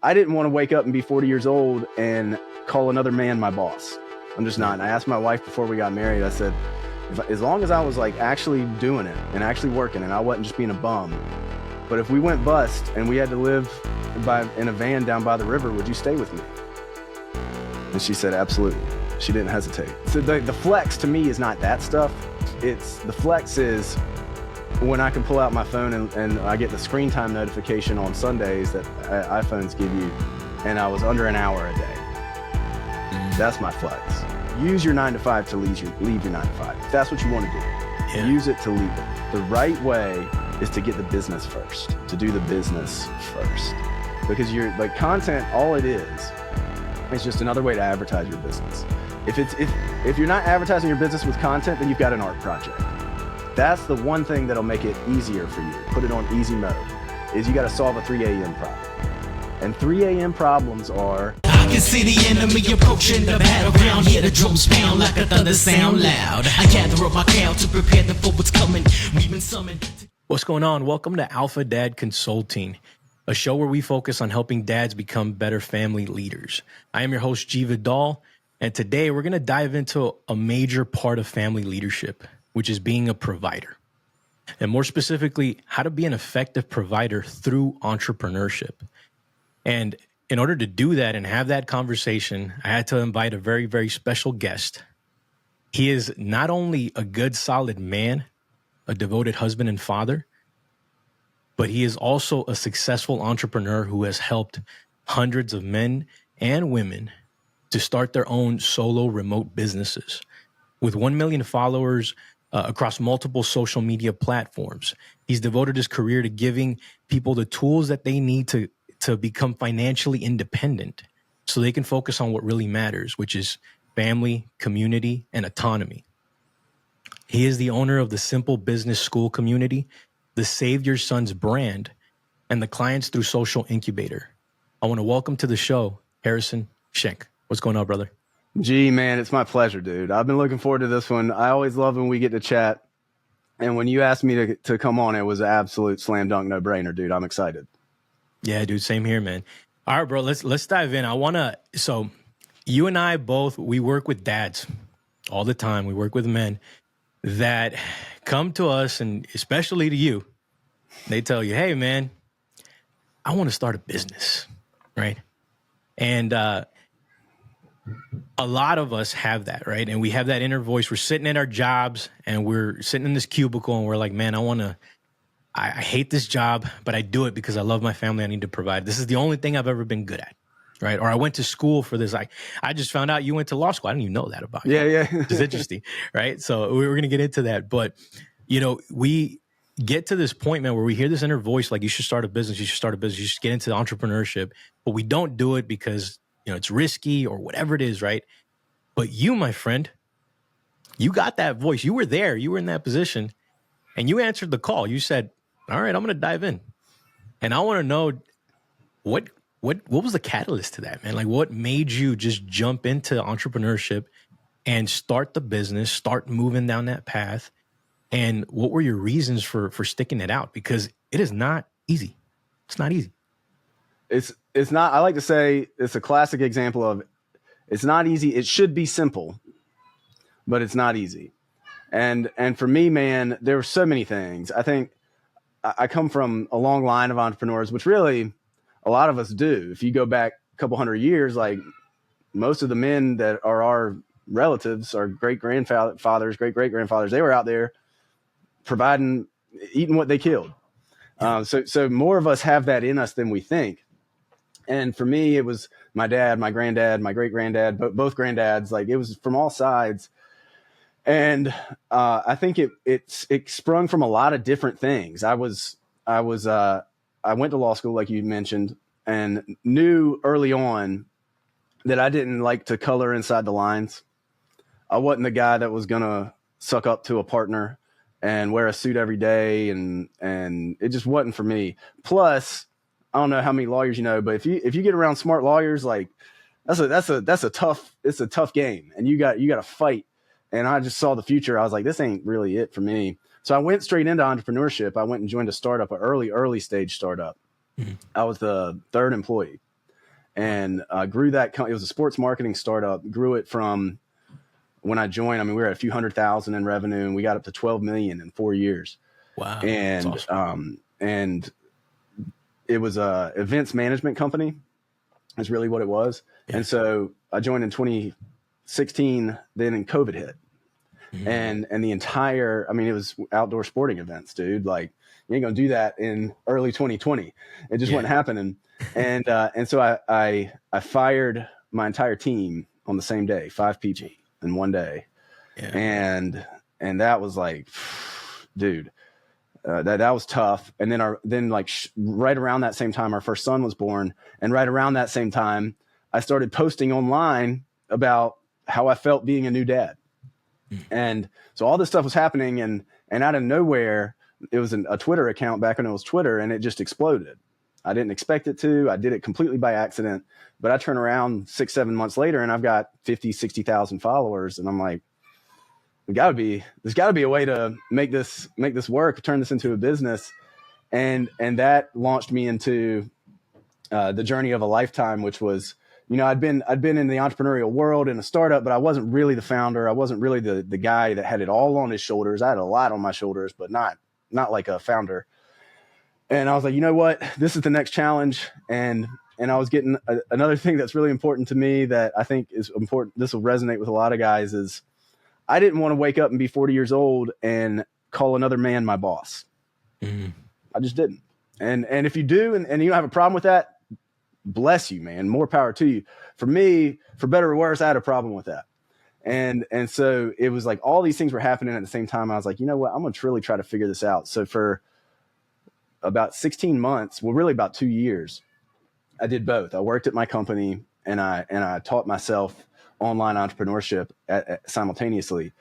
I didn't want to wake up and be 40 years old and call another man my boss. I'm just not. And I asked my wife before we got married, I said, as long as I was like actually doing it and actually working and I wasn't just being a bum, but if we went bust and we had to live in a van down by the river, would you stay with me? And she said, absolutely. She didn't hesitate. So the flex to me is not that stuff. The flex is when I can pull out my phone and I get the screen time notification on Sundays that iPhones give you, and I was under an hour a day. That's my flex. Use your 9 to 5 to leave your 9 to 5. If that's what you want to do, use it to leave it. The right way is to get the business first, to do the business first. Because you're like content, all it is just another way to advertise your business. If you're not advertising your business with content, then you've got an art project. That's the one thing that'll make it easier for you. Put it on easy mode, is you got to solve a 3 a.m. problem. And 3 a.m. problems are... I can see the enemy approaching the battleground. Hear the drums pound like a thunder sound loud. I gather up my crowd to prepare them for what's coming. We've been summoned. What's going on? Welcome to Alpha Dad Consulting, a show where we focus on helping dads become better family leaders. I am your host, Vidal, and today we're going to dive into a major part of family leadership, which is being a provider. And more specifically, how to be an effective provider through entrepreneurship. And in order to do that and have that conversation, I had to invite a very, very special guest. He is not only a good, solid man, a devoted husband and father, but he is also a successful entrepreneur who has helped hundreds of men and women to start their own solo remote businesses. With 1 million followers across multiple social media platforms, he's devoted his career to giving people the tools that they need to become financially independent so they can focus on what really matters, which is family, community, and autonomy. He is the owner of the Simple Business School community, the Save Your Sons brand, and the Clients Through Social Incubator. I want to welcome to the show, Harrison Schenck. What's going on, brother? Gee, man, it's my pleasure, dude. I've been looking forward to this one. I always love when we get to chat. And when you asked me to come on, it was an absolute slam dunk no-brainer, dude. I'm excited. Yeah, dude, same here, man. All right, bro, let's dive in. So you and I both, we work with dads all the time. We work with men that come to us, and especially to you, they tell you, hey, man, I want to start a business, right? And a lot of us have that, right? And we have that inner voice. We're sitting at our jobs, and we're sitting in this cubicle, and we're like, man, I hate this job, but I do it because I love my family. I need to provide. This is the only thing I've ever been good at, right? Or I went to school for this. I just found out you went to law school. I didn't even know that about you. Yeah. Which is interesting, right? So we're going to get into that. But, we get to this point, man, where we hear this inner voice, like you should start a business, you should get into entrepreneurship, but we don't do it because, it's risky or whatever it is, right? But you, my friend, you got that voice. You were there. You were in that position, and you answered the call. You said, all right, I'm going to dive in. And I want to know what was the catalyst to that, man? Like, what made you just jump into entrepreneurship and start the business, start moving down that path? And what were your reasons for sticking it out? Because it is not easy. It's not easy. It's not, I like to say it's a classic example of it's not easy. It should be simple, but it's not easy. And for me, man, there were so many things. I think I come from a long line of entrepreneurs, which really a lot of us do. If you go back a couple hundred years, like most of the men that are our relatives, our great-grandfathers, great-great-grandfathers, they were out there providing, eating what they killed. So more of us have that in us than we think. And for me, it was my dad, my granddad, my great-granddad, both granddads. Like, it was from all sides. And I think it sprung from a lot of different things. I went to law school, like you mentioned, and knew early on that I didn't like to color inside the lines. I wasn't the guy that was gonna suck up to a partner and wear a suit every day, and it just wasn't for me. Plus, I don't know how many lawyers you know, but if you get around smart lawyers, like it's a tough game, and you got to fight. And I just saw the future. I was like, this ain't really it for me. So I went straight into entrepreneurship. I went and joined a startup, an early stage startup. Mm-hmm. I was the third employee. and grew that. It was a sports marketing startup. Grew it from when I joined. I mean, we were at a few 100,000 in revenue, and we got up to 12 million in 4 years. Wow. And That's awesome. And it was a events management company. Is really what it was. Yeah. And so I joined in 2016. Then in COVID hit, and the entire, I mean, it was outdoor sporting events, dude. Like, you ain't gonna do that in early 2020. It just wasn't happening. And so I fired my entire team on the same day, 5 people in one day. Yeah. And that was like, dude, that was tough. And then right around that same time, our first son was born. And right around that same time, I started posting online about how I felt being a new dad. And so all this stuff was happening, and out of nowhere, it was a Twitter account back when it was Twitter, and it just exploded. I didn't expect it to. I did it completely by accident. But I turn around 6-7 months later, and I've got 50, 60,000 followers, and I'm like, there's got to be a way to make this work, turn this into a business. And that launched me into the journey of a lifetime, which was, I'd been in the entrepreneurial world in a startup, but I wasn't really the founder. I wasn't really the guy that had it all on his shoulders. I had a lot on my shoulders, but not like a founder. And I was like, you know what, this is the next challenge. And I was getting another thing that's really important to me that I think is important. This will resonate with a lot of guys is, I didn't want to wake up and be 40 years old and call another man my boss. I just didn't. And if you do, and you don't have a problem with that, bless you, man. More power to you. For me, for better or worse, I had a problem with that. And so it was like all these things were happening at the same time. I was like, you know what? I'm going to really try to figure this out. So for about 16 months, well, really about 2 years, I did both. I worked at my company and I taught myself online entrepreneurship simultaneously.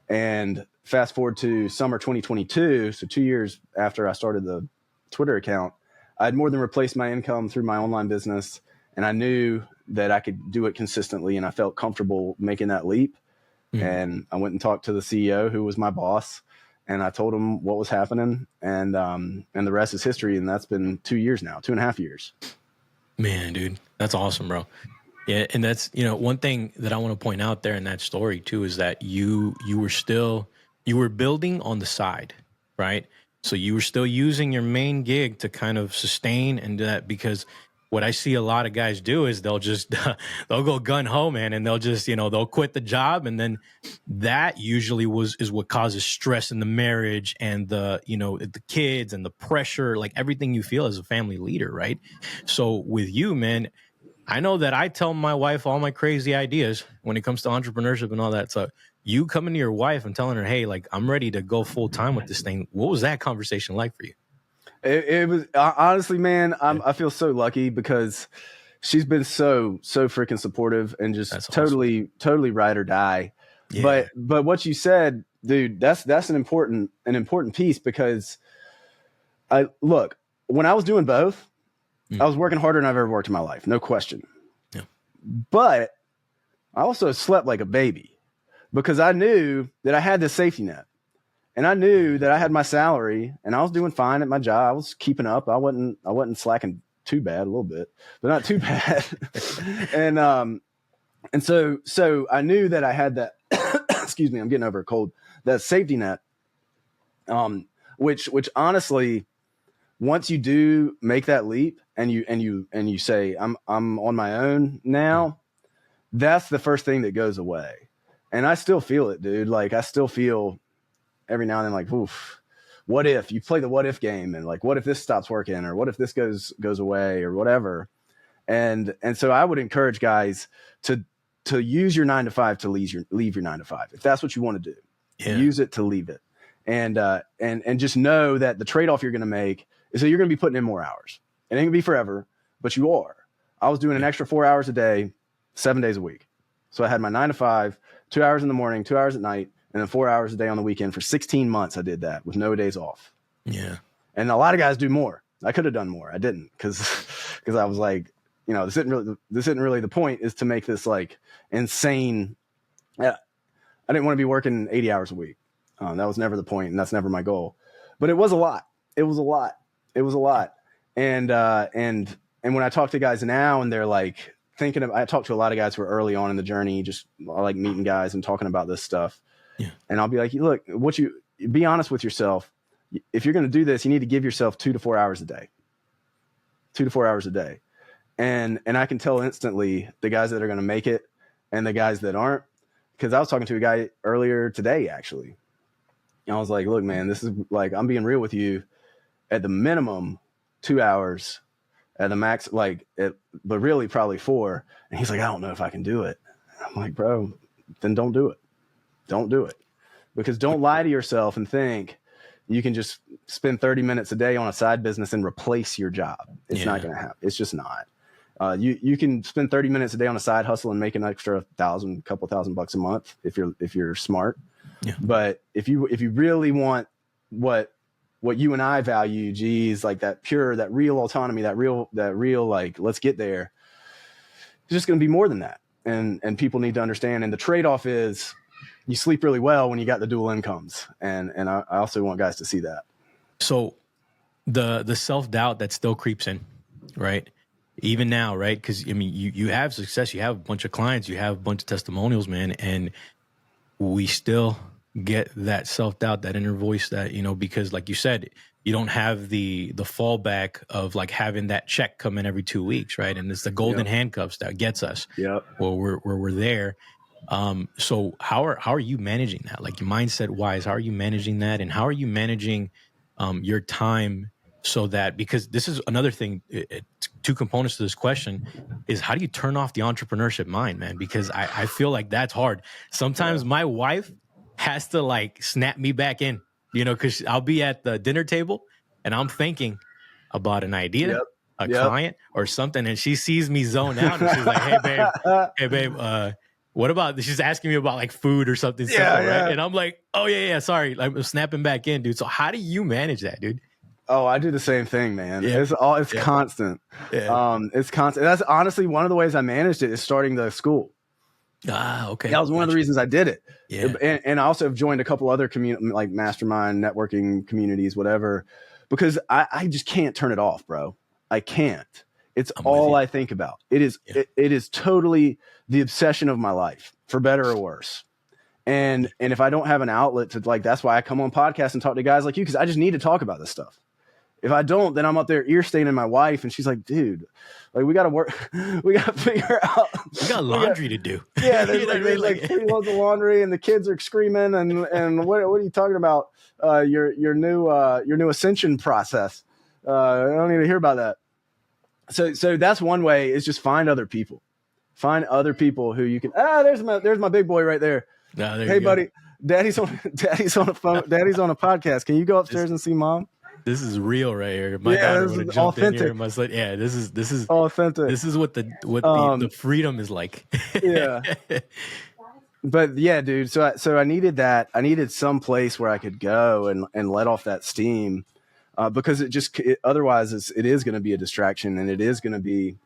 And fast forward to summer 2022, so 2 years after I started the Twitter account, I had more than replaced my income through my online business, and I knew that I could do it consistently, and I felt comfortable making that leap. And I went and talked to the CEO, who was my boss, and I told him what was happening, and the rest is history. And that's been 2 years now, 2.5 years. Man, dude, that's awesome, bro. Yeah, and that's, one thing that I want to point out there in that story too is that you were building on the side, right? So you were still using your main gig to kind of sustain and do that, because what I see a lot of guys do is they'll just they'll go gun ho, man, and they'll just they'll quit the job, and then that usually is what causes stress in the marriage and the the kids and the pressure, like everything you feel as a family leader, right? So with you, man, I know that I tell my wife all my crazy ideas when it comes to entrepreneurship and all that. So you coming to your wife and telling her, hey, like, I'm ready to go full time with this thing. What was that conversation like for you? It was honestly, man, I feel so lucky because she's been so freaking supportive and just totally ride or die. Yeah. But what you said, dude, that's an important piece, because when I was doing both, I was working harder than I've ever worked in my life. No question. Yeah. But I also slept like a baby because I knew that I had this safety net, and I knew that I had my salary, and I was doing fine at my job. I was keeping up. I wasn't slacking too bad, a little bit, but not too bad. And so I knew that I had that, excuse me, I'm getting over a cold, that safety net, which honestly, once you do make that leap and you say, I'm on my own now, that's the first thing that goes away. And I still feel it, dude. Like, I still feel every now and then, like, oof, what if you play the what if game, and like, what if this stops working, or what if this goes away, or whatever. And so I would encourage guys to use your 9 to 5 to leave your 9 to 5. If that's what you want to do, use it to leave it. And just know that the trade-off you're going to make is that you're going to be putting in more hours. It ain't going to be forever, but you are. I was doing an extra 4 hours a day, 7 days a week. So I had my 9 to 5, 2 hours in the morning, 2 hours at night, and then 4 hours a day on the weekend. For 16 months, I did that with no days off. Yeah. And a lot of guys do more. I could have done more. I didn't, because I was like, this isn't really the point, is to make this like insane. I didn't want to be working 80 hours a week. That was never the point, and that's never my goal. But it was a lot. It was a lot. And when I talk to guys now and they're like thinking of, I talk to a lot of guys who are early on in the journey, just I like meeting guys and talking about this stuff. Yeah. And I'll be like, look, be honest with yourself. If you're going to do this, you need to give yourself 2 to 4 hours a day. 2 to 4 hours a day. And I can tell instantly the guys that are going to make it and the guys that aren't, because I was talking to a guy earlier today, actually. And I was like, look, man, this is like, I'm being real with you. At the minimum, 2 hours, at the max, but really probably 4. And he's like, I don't know if I can do it. I'm like, bro, then don't do it. Don't do it. Because don't lie to yourself and think you can just spend 30 minutes a day on a side business and replace your job. It's not going to happen. It's just not. You can spend 30 minutes a day on a side hustle and make an extra couple thousand bucks a month if you're smart. Yeah. But if you really want what you and I value, geez, like that real autonomy, that real like, let's get there. It's just going to be more than that. And people need to understand. And the trade-off is you sleep really well when you got the dual incomes. And I also want guys to see that. So the self-doubt that still creeps in, right? Even now, right? Because I mean, you have success, you have a bunch of clients, you have a bunch of testimonials, man, and we still get that self-doubt, that inner voice that, because like you said, you don't have the fallback of like having that check come in every 2 weeks, right? And it's the golden handcuffs that gets us. Yep. Where we're there. So how are you managing that? Like your mindset wise, how are you managing that? And how are you managing your time so that, because this is another thing, 2 components to this question is how do you turn off the entrepreneurship mind, man? Because I feel like that's hard. Sometimes my wife has to like snap me back in, because I'll be at the dinner table and I'm thinking about an idea, a client or something. And she sees me zone out and she's like, hey babe, what about, she's asking me about like food or something simple, right? And I'm like, oh yeah, sorry. I'm snapping back in, dude. So how do you manage that, dude? Oh, I do the same thing, man. Yeah. It's constant. Yeah. It's constant. That's honestly one of the ways I managed it is starting the school. Ah, okay. That was one of the reasons I did it. Yeah. And I also have joined a couple other like mastermind networking communities, whatever, because I just can't turn it off, bro. I can't. It's all I think about. It is totally the obsession of my life, for better or worse. And if I don't have an outlet to like, that's why I come on podcasts and talk to guys like you, because I just need to talk about this stuff. If I don't, then I'm up there ear staining my wife, and she's like, "Dude, like we got to work, we got to figure out. We got laundry to do." Yeah, there's like 3 loads of laundry, and the kids are screaming, and what are you talking about? Your new ascension process. I don't need to hear about that. So that's one way is just find other people who you can. There's my big boy right there. No, hey, buddy, Daddy's on a phone. Daddy's on a podcast. Can you go upstairs and see Mom? This is real right here. My daughter would have jumped authentic. in here and was like, "Yeah, this is authentic. This is what the freedom is like." Yeah. But yeah, dude. So I needed that. I needed some place where I could go and let off that steam, because otherwise it is going to be a distraction, and it is going to be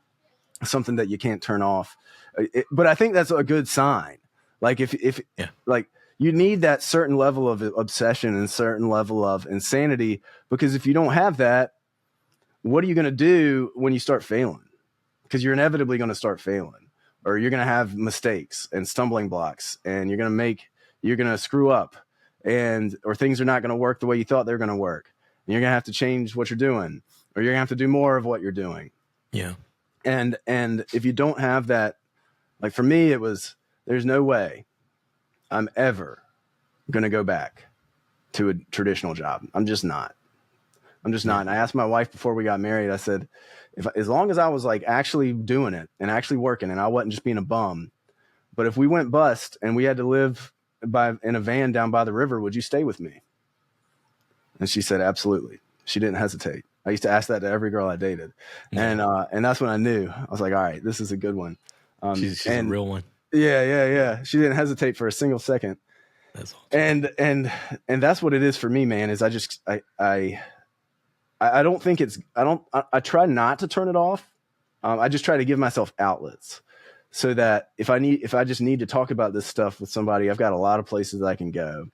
something that you can't turn off. But I think that's a good sign. Like if like you need that certain level of obsession and certain level of insanity, because if you don't have that, what are you going to do when you start failing? Because you're inevitably going to start failing, or you're going to have mistakes and stumbling blocks, and you're going to screw up, or things are not going to work the way you thought they were going to work. And you're going to have to change what you're doing, or you're going to have to do more of what you're doing. Yeah. And if you don't have that, like for me, there's no way I'm ever going to go back to a traditional job. I'm just not. And I asked my wife before we got married, I said, as long as I was like actually doing it and actually working, and I wasn't just being a bum, but if we went bust and we had to live in a van down by the river, would you stay with me? And she said, absolutely. She didn't hesitate. I used to ask that to every girl I dated. Yeah. And that's when I knew. I was like, all right, this is a good one. She's a real one. Yeah. She didn't hesitate for a single second. That's awesome. And that's what it is for me, man, is I don't think I try not to turn it off. I just try to give myself outlets so that if I just need to talk about this stuff with somebody, I've got a lot of places that I can go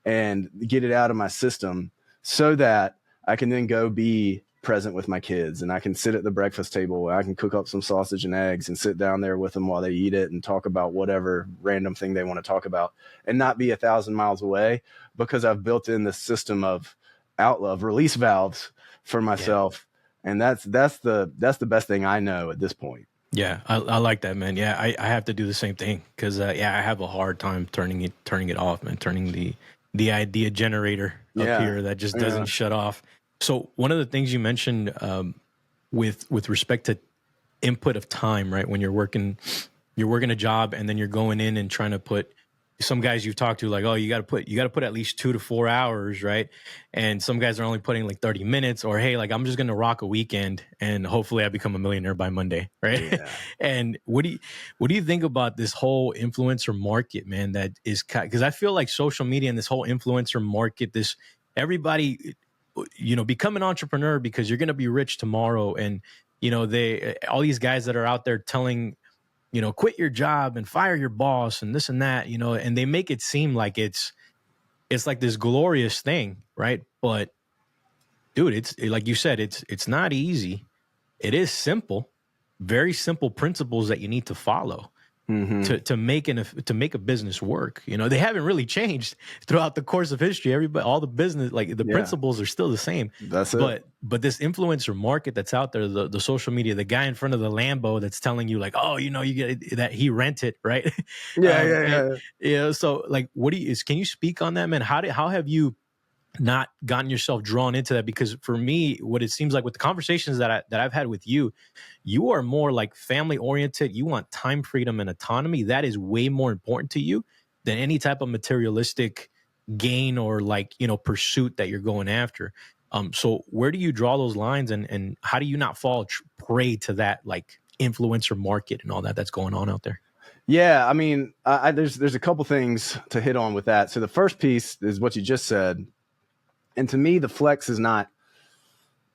and get it out of my system so that I can then go be present with my kids, and I can sit at the breakfast table. I can cook up some sausage and eggs and sit down there with them while they eat it and talk about whatever random thing they want to talk about, and not be 1,000 miles away, because I've built in this system of release valves for myself. Yeah. And that's the best thing I know at this point. Yeah, I like that, man. Yeah, I have to do the same thing, because I have a hard time turning it off, man. Turning the idea generator up here that just doesn't shut off. So one of the things you mentioned with respect to input of time, right? When you're working a job and then you're going in and trying to put, some guys you've talked to, like, oh, you got to put at least 2 to 4 hours, right? And some guys are only putting like 30 minutes, or, hey, like, I'm just going to rock a weekend and hopefully I become a millionaire by Monday, right? Yeah. And what do you think about this whole influencer market, man? That is, because I feel like social media and this whole influencer market, this, everybody, become an entrepreneur because you're going to be rich tomorrow. And, all these guys that are out there telling, quit your job and fire your boss and this and that, and they make it seem like it's like this glorious thing, right? But dude, it's like you said, it's not easy. It is simple, very simple principles that you need to follow to make a business work. They haven't really changed throughout the course of history. Everybody, all the business, like the principles are still the same. That's it. But this influencer market that's out there, the social media, the guy in front of the Lambo that's telling you like, oh, you get that he rented, right? Yeah. So like, can you speak on that, man? How have you not gotten yourself drawn into that? Because for me, what it seems like with the conversations that I've had with you, you are more like family oriented. You want time, freedom, and autonomy. That is way more important to you than any type of materialistic gain or like, pursuit that you're going after. So where do you draw those lines, and how do you not fall prey to that like influencer market and all that's going on out there? Yeah, I mean, there's a couple things to hit on with that. So the first piece is what you just said. And to me, the Flex is not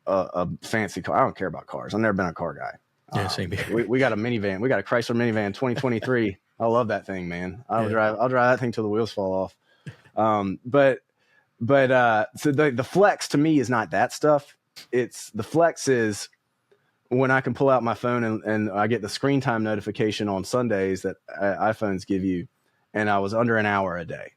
a fancy car. I don't care about cars. I've never been a car guy. Yeah, same here. We got a minivan. We got a Chrysler minivan 2023. I love that thing, man. I'll drive that thing till the wheels fall off. But so the Flex to me is not that stuff. The Flex is when I can pull out my phone and I get the screen time notification on Sundays that iPhones give you, and I was under an hour a day.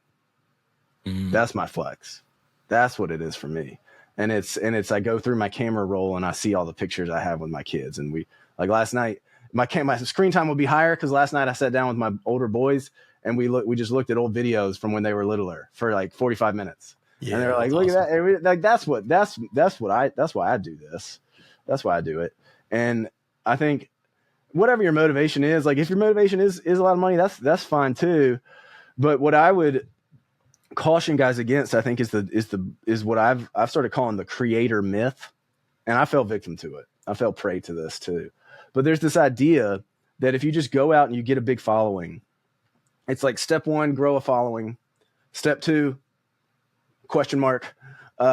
That's my Flex. That's what it is for me. And it's I go through my camera roll and I see all the pictures I have with my kids. And we, like last night, my screen time will be higher because last night I sat down with my older boys and we just looked at old videos from when they were littler for like 45 minutes. Yeah, and they're like, look awesome. At that. And like, that's why I do this. That's why I do it. And I think whatever your motivation is, like if your motivation is a lot of money, that's fine too. But what I would caution guys against, I think, is what I've started calling the creator myth. And I fell victim to it. I fell prey to this too. But there's this idea that if you just go out and you get a big following, it's like step 1, grow a following. Step 2, ?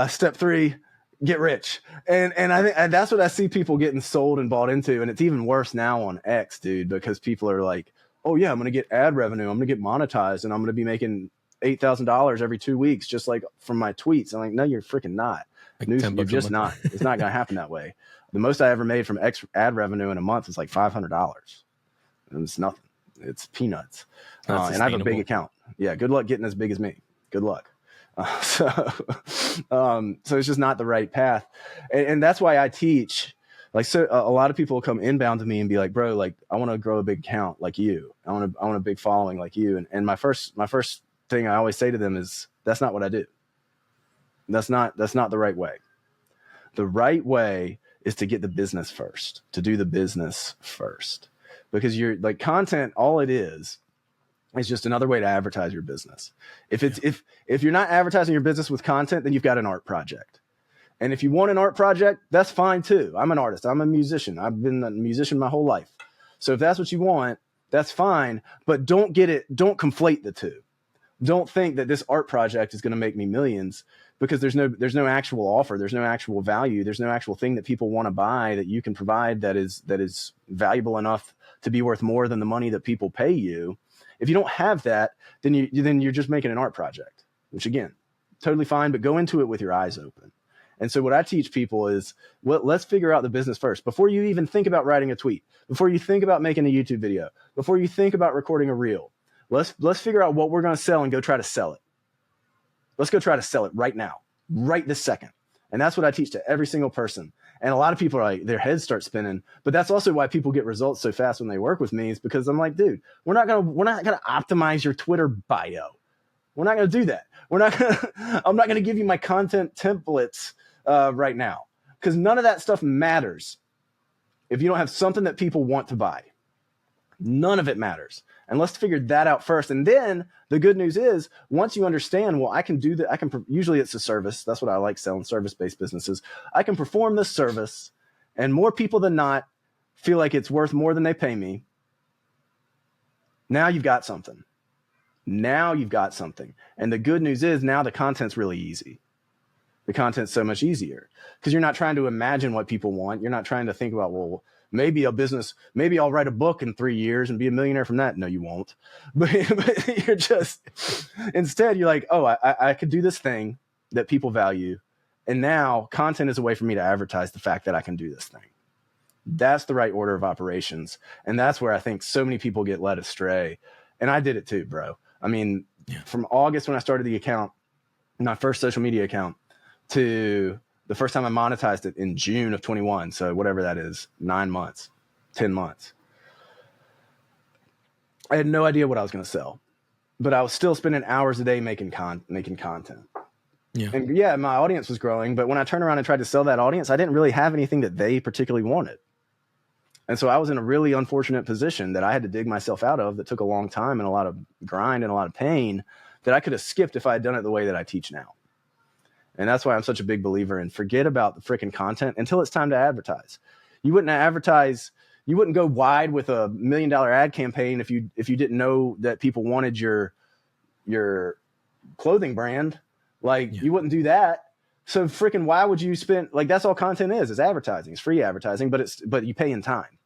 Step 3, get rich. And I think that's what I see people getting sold and bought into. And it's even worse now on X, dude, because people are like, oh yeah, I'm going to get ad revenue. I'm going to get monetized and I'm going to be making $8,000 every 2 weeks, just like from my tweets. I'm like, no, you're freaking not. Like you're just not. It's not going to happen that way. The most I ever made from X ad revenue in a month is like $500. And it's nothing. It's peanuts. And I have a big account. Yeah. Good luck getting as big as me. Good luck. So it's just not the right path. And that's why I teach. Like, so a lot of people will come inbound to me and be like, bro, like, I want to grow a big account like you. I want a big following like you. And my first thing I always say to them is, that's not what I do. That's not the right way. The right way is to get the business first, to do the business first, because you're like content. All it is just another way to advertise your business. If you're not advertising your business with content, then you've got an art project. And if you want an art project, that's fine too. I'm an artist. I'm a musician. I've been a musician my whole life. So if that's what you want, that's fine. But don't conflate the two. Don't think that this art project is going to make me millions, because there's no actual offer. There's no actual value. There's no actual thing that people want to buy that you can provide that is valuable enough to be worth more than the money that people pay you. If you don't have that, then you're just making an art project, which again, totally fine, but go into it with your eyes open And so what I teach people is, let's figure out the business first. Before you even think about writing a tweet, before you think about making a YouTube video, before you think about recording a reel, let's figure out what we're going to sell and go try to sell it. Let's go try to sell it right now, right this second. And that's what I teach to every single person. And a lot of people are like, their heads start spinning, but that's also why people get results so fast when they work with me, is because I'm like, dude, we're not going to optimize your Twitter bio. We're not going to do that. I'm not going to give you my content templates right now, because none of that stuff matters if you don't have something that people want to buy. None of it matters. And let's figure that out first. And then the good news is, once you understand, well, I can do that. Usually it's a service. That's what I like selling, service-based businesses. I can perform this service, and more people than not feel like it's worth more than they pay me. Now you've got something. Now you've got something. And the good news is, now the content's really easy. The content's so much easier because you're not trying to imagine what people want. You're not trying to think about, well, maybe I'll write a book in 3 years and be a millionaire from that. No, you won't. But you're instead you're like, oh, I could do this thing that people value. And now content is a way for me to advertise the fact that I can do this thing. That's the right order of operations. And that's where I think so many people get led astray. And I did it too, bro. I mean, from August when I started the account, my first social media account, to the first time I monetized it in June of 21. So whatever that is, 9 months, 10 months. I had no idea what I was going to sell, but I was still spending hours a day making content. Yeah. And yeah, my audience was growing, but when I turned around and tried to sell that audience, I didn't really have anything that they particularly wanted. And so I was in a really unfortunate position that I had to dig myself out of, that took a long time and a lot of grind and a lot of pain, that I could have skipped if I had done it the way that I teach now. And that's why I'm such a big believer in forget about the freaking content until it's time to advertise. You wouldn't go wide with $1 million ad campaign if you didn't know that people wanted your clothing brand. You wouldn't do that. So freaking why would you spend, that's all content is. It's advertising. It's free advertising, but you pay in time.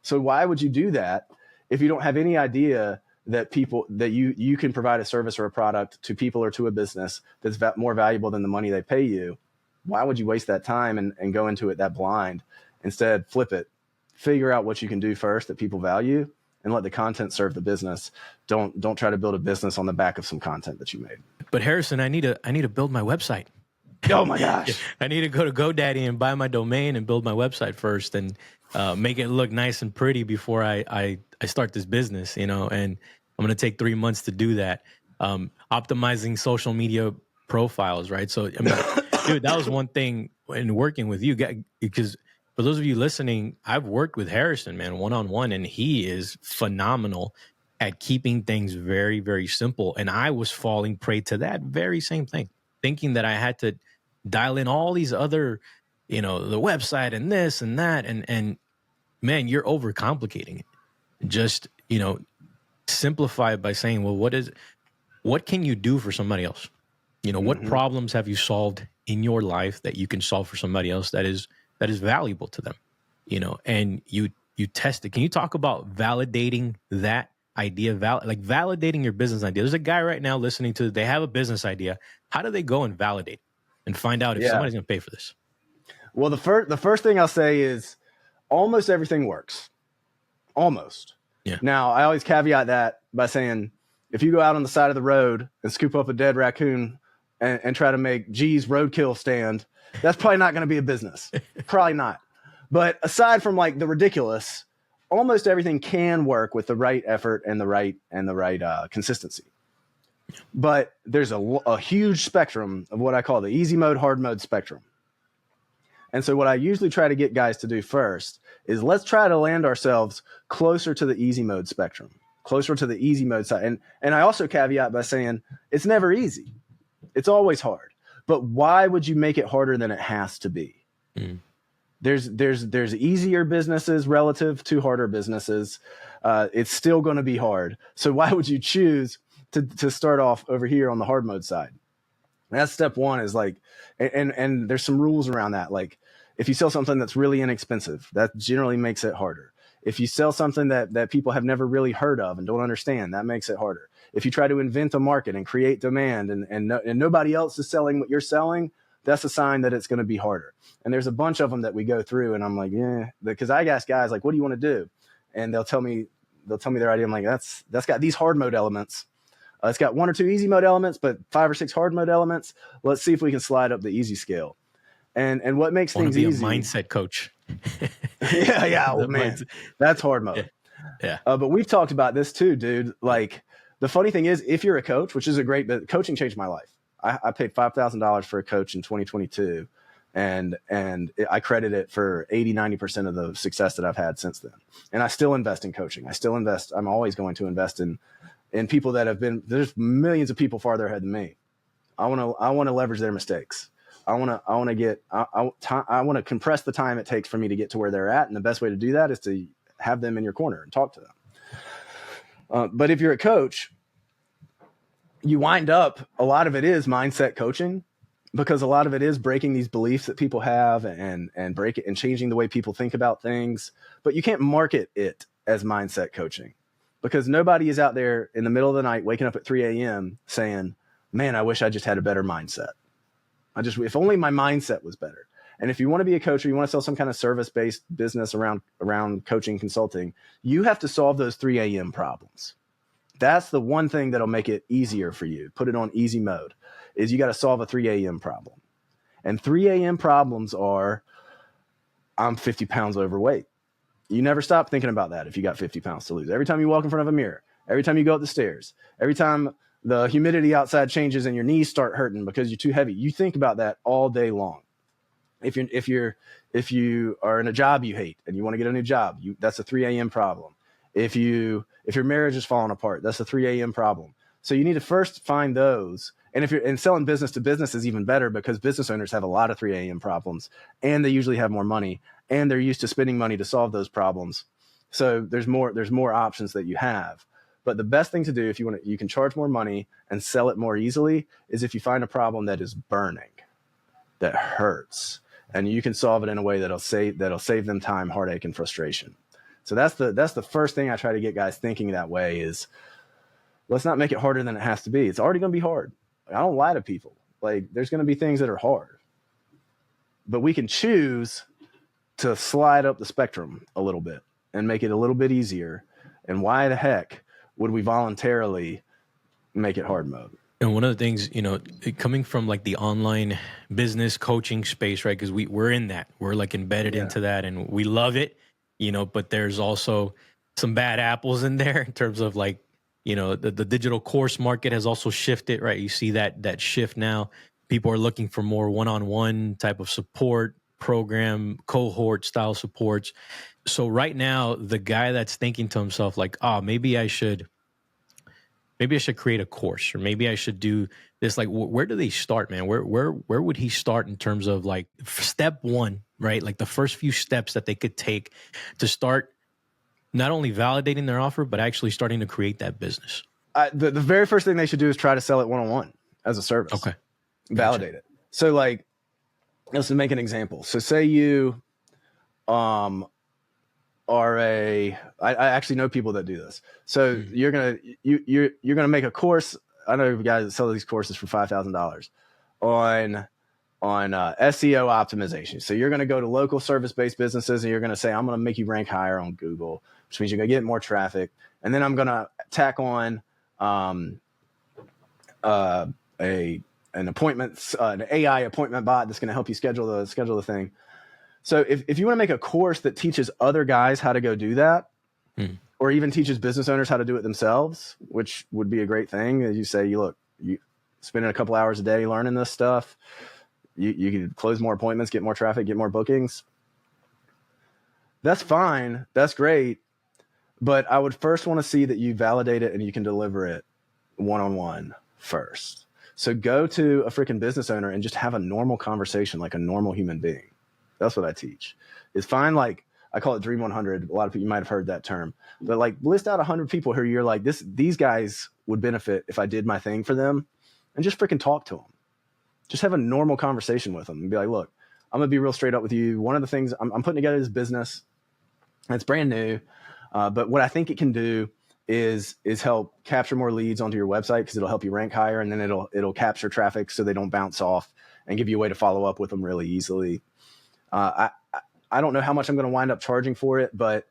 So why would you do that if you don't have any idea that you can provide a service or a product to people or to a business that's more valuable than the money they pay you? Why would you waste that time and go into it that blind? Instead, flip it, figure out what you can do first that people value, and let the content serve the business. Don't try to build a business on the back of some content that you made. But Harrison, I need to build my website. Oh my gosh. I need to go to GoDaddy and buy my domain and build my website first, and make it look nice and pretty before I start this business, and I'm going to take 3 months to do that. Optimizing social media profiles, right? So, I mean, dude, that was one thing in working with you, because for those of you listening, I've worked with Harrison, man, one-on-one, and he is phenomenal at keeping things very, very simple. And I was falling prey to that very same thing, thinking that I had to dial in all these other, the website and this and that. And man, you're overcomplicating it. Just, simplify it by saying, well, what can you do for somebody else? What problems have you solved in your life that you can solve for somebody else that is valuable to them? And you test it. Can you talk about validating that idea, validating your business idea? There's a guy right now listening to, they have a business idea. How do they go and validate and find out if somebody's going to pay for this? Well, the first thing I'll say is almost everything works. Almost. Yeah. Now, I always caveat that by saying, if you go out on the side of the road and scoop up a dead raccoon and try to make G's roadkill stand, that's probably not going to be a business. Probably not. But aside from the ridiculous, almost everything can work with the right effort and the right consistency. But there's a huge spectrum of what I call the easy mode, hard mode spectrum. And so what I usually try to get guys to do first is let's try to land ourselves closer to the easy mode spectrum, closer to the easy mode side. And I also caveat by saying it's never easy. It's always hard. But why would you make it harder than it has to be? Mm. There's easier businesses relative to harder businesses. It's still going to be hard. So why would you choose to start off over here on the hard mode side? That's step one, is and there's some rules around that. If you sell something that's really inexpensive, that generally makes it harder. If you sell something that people have never really heard of and don't understand, that makes it harder. If you try to invent a market and create demand and nobody else is selling what you're selling, that's a sign that it's going to be harder. And there's a bunch of them that we go through, and I'm like, yeah, because I ask guys like, what do you want to do? And they'll tell me their idea. I'm like, that's got these hard mode elements. It's got 1 or 2 easy mode elements, but 5 or 6 hard mode elements. Let's see if we can slide up the easy scale. And what makes things easy? A mindset coach. yeah, oh, man, that's hard mode. Yeah. But we've talked about this too, dude. Like, the funny thing is, if you're a coach, which is a great, but coaching changed my life. I paid $5,000 for a coach in 2022, and I credit it for 80-90% of the success that I've had since then. And I still invest in coaching. I'm always going to invest in people that have been, there's millions of people farther ahead than me. I want to leverage their mistakes. I want to compress the time it takes for me to get to where they're at. And the best way to do that is to have them in your corner and talk to them. But if you're a coach, you wind up, a lot of it is mindset coaching, because a lot of it is breaking these beliefs that people have and break it and changing the way people think about things. But you can't market it as mindset coaching, because nobody is out there in the middle of the night waking up at 3 a.m. saying, man, I wish I just had a better mindset. If only my mindset was better. And if you want to be a coach, or you want to sell some kind of service-based business around coaching, consulting, you have to solve those 3 a.m. problems. That's the one thing that'll make it easier for you. Put it on easy mode, is you got to solve a 3 a.m. problem. And 3 a.m. problems are, I'm 50 pounds overweight. You never stop thinking about that if you got 50 pounds to lose. Every time you walk in front of a mirror, every time you go up the stairs, every time the humidity outside changes and your knees start hurting because you're too heavy, you think about that all day long. If you are in a job you hate and you want to get a new job, that's a 3 a.m. problem. If your marriage is falling apart, that's a 3 a.m. problem. So you need to first find those. And selling business to business is even better, because business owners have a lot of 3 a.m. problems, and they usually have more money, and they're used to spending money to solve those problems. So there's more options that you have. But the best thing to do, if you can charge more money and sell it more easily, is if you find a problem that is burning, that hurts, and you can solve it in a way that'll save them time, heartache, and frustration. So that's the first thing I try to get guys thinking that way is, let's not make it harder than it has to be. It's already going to be hard. I don't lie to people. Like, there's going to be things that are hard, but we can choose to slide up the spectrum a little bit and make it a little bit easier. And why the heck would we voluntarily make it hard mode? And one of the things, coming from like the online business coaching space, right? Because we're in that, we're like embedded into that, and we love it, but there's also some bad apples in there in terms of like, the digital course market has also shifted, right? You see that shift now. People are looking for more one-on-one type of support, program, cohort style supports. So right now, the guy that's thinking to himself like, maybe I should create a course, or maybe I should do this. Like, where do they start, man? Where would he start in terms of like step one, right? Like the first few steps that they could take to start not only validating their offer, but actually starting to create that business. The very first thing they should do is try to sell it one-on-one as a service. Okay. Validate it. So like, let's make an example. So say you are I actually know people that do this. So you're gonna make a course. I know guys that sell these courses for $5,000 on SEO optimization. So you're going to go to local service-based businesses, and you're going to say, I'm going to make you rank higher on Google, which means you're going to get more traffic. And then I'm going to tack on an AI appointment bot that's going to help you schedule the thing. So if you want to make a course that teaches other guys how to go do that, or even teaches business owners how to do it themselves, which would be a great thing, as you say, you spending a couple hours a day learning this stuff, you can close more appointments, get more traffic, get more bookings. That's fine. That's great. But I would first want to see that you validate it and you can deliver it one-on-one first. So go to a freaking business owner and just have a normal conversation like a normal human being. That's what I teach. Is find, like, I call it Dream 100. A lot of people, you might have heard that term, but like list out 100 people who you're like, these guys would benefit if I did my thing for them, and just freaking talk to them. Just have a normal conversation with them and be like, look, I'm going to be real straight up with you. One of the things I'm putting together this business, and it's brand new. But what I think it can do is help capture more leads onto your website, because it'll help you rank higher, and then it'll capture traffic so they don't bounce off, and give you a way to follow up with them really easily. I don't know how much I'm going to wind up charging for it, but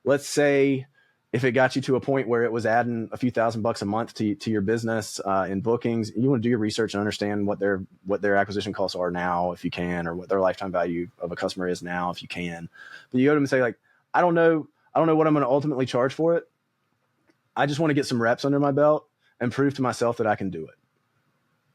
let's say if it got you to a point where it was adding a few $1,000s a month to your business in bookings, you want to do your research and understand what their acquisition costs are now, if you can, or what their lifetime value of a customer is now, if you can. But you go to them and say, like, I don't know what I'm going to ultimately charge for it. I just want to get some reps under my belt and prove to myself that I can do it.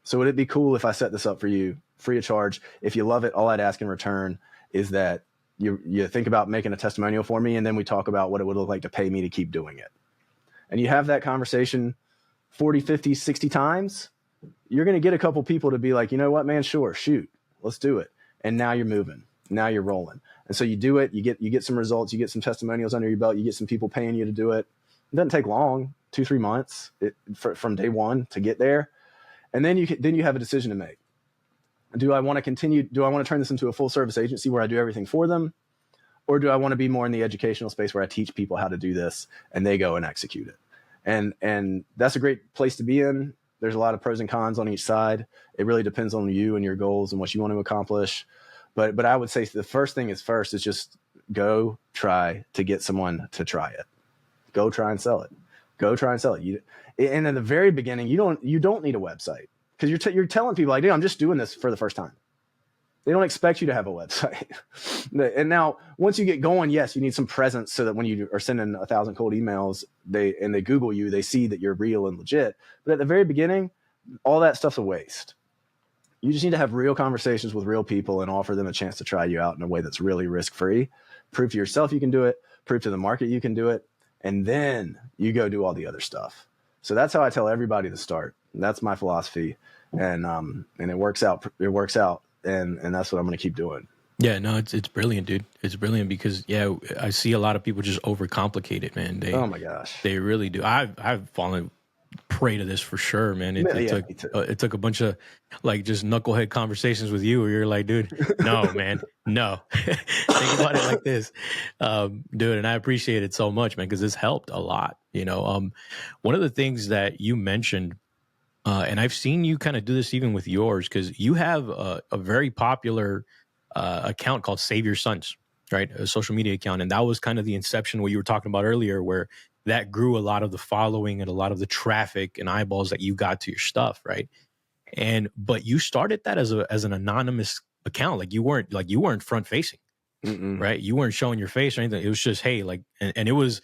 So would it be cool if I set this up for you free of charge? If you love it, all I'd ask in return is that you think about making a testimonial for me, and then we talk about what it would look like to pay me to keep doing it. And you have that conversation 40, 50, 60 times, you're going to get a couple people to be like, you know what, man, sure, shoot, let's do it. And now you're moving. Now you're rolling. And so you do it, you get some results, you get some testimonials under your belt, you get some people paying you to do it. It doesn't take long, 2-3 months from day one to get there. And then you have a decision to make. Do I want to continue? Do I want to turn this into a full service agency where I do everything for them? Or do I want to be more in the educational space where I teach people how to do this and they go and execute it? And that's a great place to be in. There's a lot of pros and cons on each side. It really depends on you and your goals and what you want to accomplish. But I would say the first thing is just go try to get someone to try it. Go try and sell it. Go try and sell it. And in the very beginning, you don't need a website, because you're telling people, like, dude, I'm just doing this for the first time. They don't expect you to have a website. And now, once you get going, yes, you need some presence so that when you are sending 1,000 cold emails, they Google you, they see that you're real and legit. But at the very beginning, all that stuff's a waste. You just need to have real conversations with real people and offer them a chance to try you out in a way that's really risk-free. Prove to yourself you can do it. Prove to the market you can do it. And then you go do all the other stuff. So that's how I tell everybody to start. That's my philosophy. And it works out. It works out. And that's what I'm going to keep doing. Yeah, no, it's brilliant, dude. It's brilliant because, yeah, I see a lot of people just overcomplicate it, man. Oh my gosh. They really do. I've fallen prey to this for sure, man. It took a bunch of like just knucklehead conversations with you where you're like, dude, no, man, no. Think about it like this, dude. And I appreciate it so much, man, because this helped a lot. You know, one of the things that you mentioned, and I've seen you kind of do this even with yours, because you have a very popular account called Save Your Sons, right? A social media account. And that was kind of the inception, what you were talking about earlier, where that grew a lot of the following and a lot of the traffic and eyeballs that you got to your stuff, right? But you started that as an anonymous account. Like you weren't front facing, right? You weren't showing your face or anything. It was just, hey, like, and it was,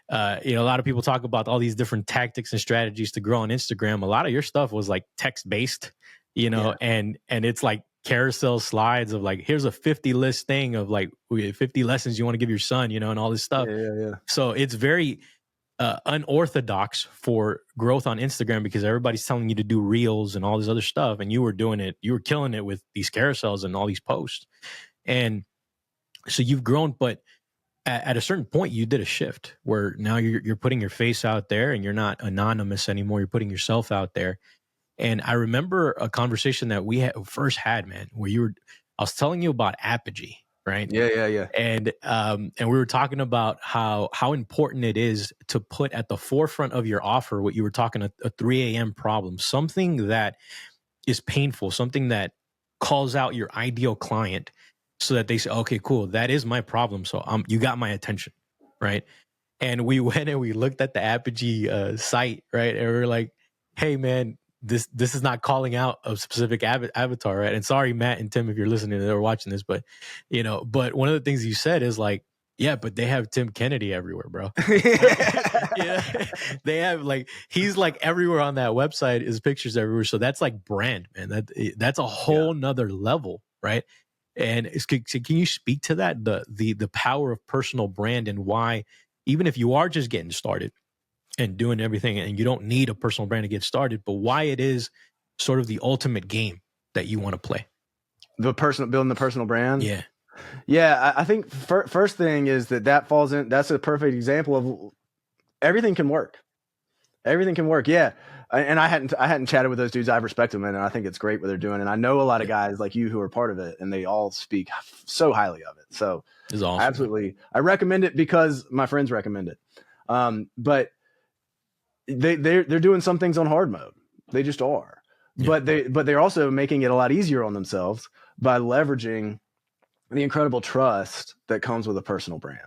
a lot of people talk about all these different tactics and strategies to grow on Instagram. A lot of your stuff was like text based, and it's like carousel slides of like, here's a 50 list thing of like 50 lessons you want to give your son, and all this stuff. Yeah. So it's very unorthodox for growth on Instagram, because everybody's telling you to do reels and all this other stuff. And you were doing it, you were killing it with these carousels and all these posts. And so you've grown, but at a certain point you did a shift where now you're putting your face out there and you're not anonymous anymore. You're putting yourself out there. And I remember a conversation that we first had, man, where I was telling you about Apogee, right? Yeah. And we were talking about how important it is to put at the forefront of your offer what you were talking, a 3 a.m. problem, something that is painful, something that calls out your ideal client, so that they say, okay, cool, that is my problem. So you got my attention, right? And we went and we looked at the Apogee site, right? And we were like, hey, man, this is not calling out a specific avatar, right? And sorry, Matt and Tim, if you're listening or watching this, but but one of the things you said is like, yeah, but they have Tim Kennedy everywhere, bro. Yeah, they have he's like everywhere on that website, his pictures everywhere. So that's like brand, man. That's a whole nother level, right? And can you speak to that, the power of personal brand, and why, even if you are just getting started and doing everything, and you don't need a personal brand to get started, but why it is sort of the ultimate game that you want to play? Building the personal brand. Yeah. I think first thing is that falls in. That's a perfect example of everything can work. Everything can work. Yeah. And I hadn't chatted with those dudes. I respect them, and I think it's great what they're doing. And I know a lot of guys like you who are part of it, and they all speak so highly of it. So it's awesome. Absolutely. I recommend it because my friends recommend it. But they're doing some things on hard mode. They just are. Yeah. But they're also making it a lot easier on themselves by leveraging the incredible trust that comes with a personal brand.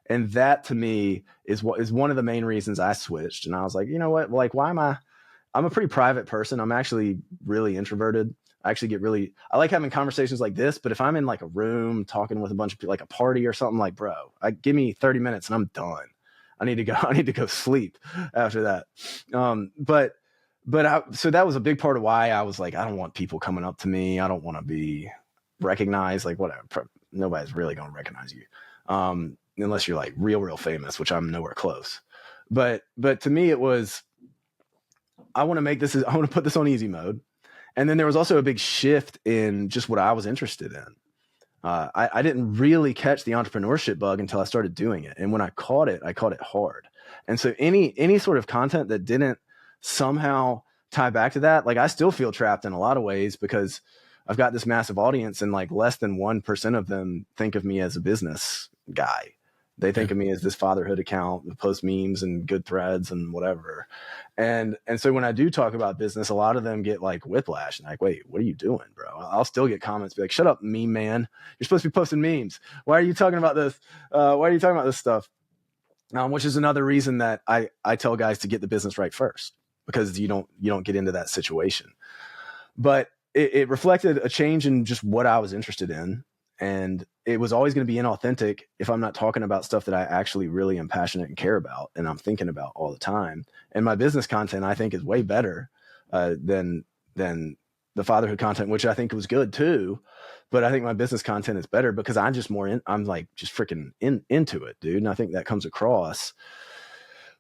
And that to me is one of the main reasons I switched. And I was like, you know what? Like, I'm a pretty private person. I'm actually really introverted. I like having conversations like this, but if I'm in like a room talking with a bunch of people, like a party or something, like, bro, give me 30 minutes and I'm done. I need to go sleep after that. So that was a big part of why I was like, I don't want people coming up to me. I don't want to be recognized. Like, whatever. Nobody's really going to recognize you. Unless you're like real famous, which I'm nowhere close. But to me, it was, I want to put this on easy mode. And then there was also a big shift in just what I was interested in. I didn't really catch the entrepreneurship bug until I started doing it. And when I caught it hard. And so any sort of content that didn't somehow tie back to that, like, I still feel trapped in a lot of ways because I've got this massive audience and like less than 1% of them think of me as a business guy. They think of me as this fatherhood account that posts memes and good threads and whatever. And so when I do talk about business, a lot of them get like whiplash and like, wait, what are you doing, bro? I'll still get comments be like, shut up, meme man. You're supposed to be posting memes. Why are you talking about this? Why are you talking about this stuff? Which is another reason that I tell guys to get the business right first, because you don't get into that situation. But it reflected a change in just what I was interested in. And it was always going to be inauthentic if I'm not talking about stuff that I actually really am passionate and care about and I'm thinking about all the time. And my business content, I think, is way better than the fatherhood content, which I think was good too. But I think my business content is better because I'm just I'm like just freaking into it, dude. And I think that comes across.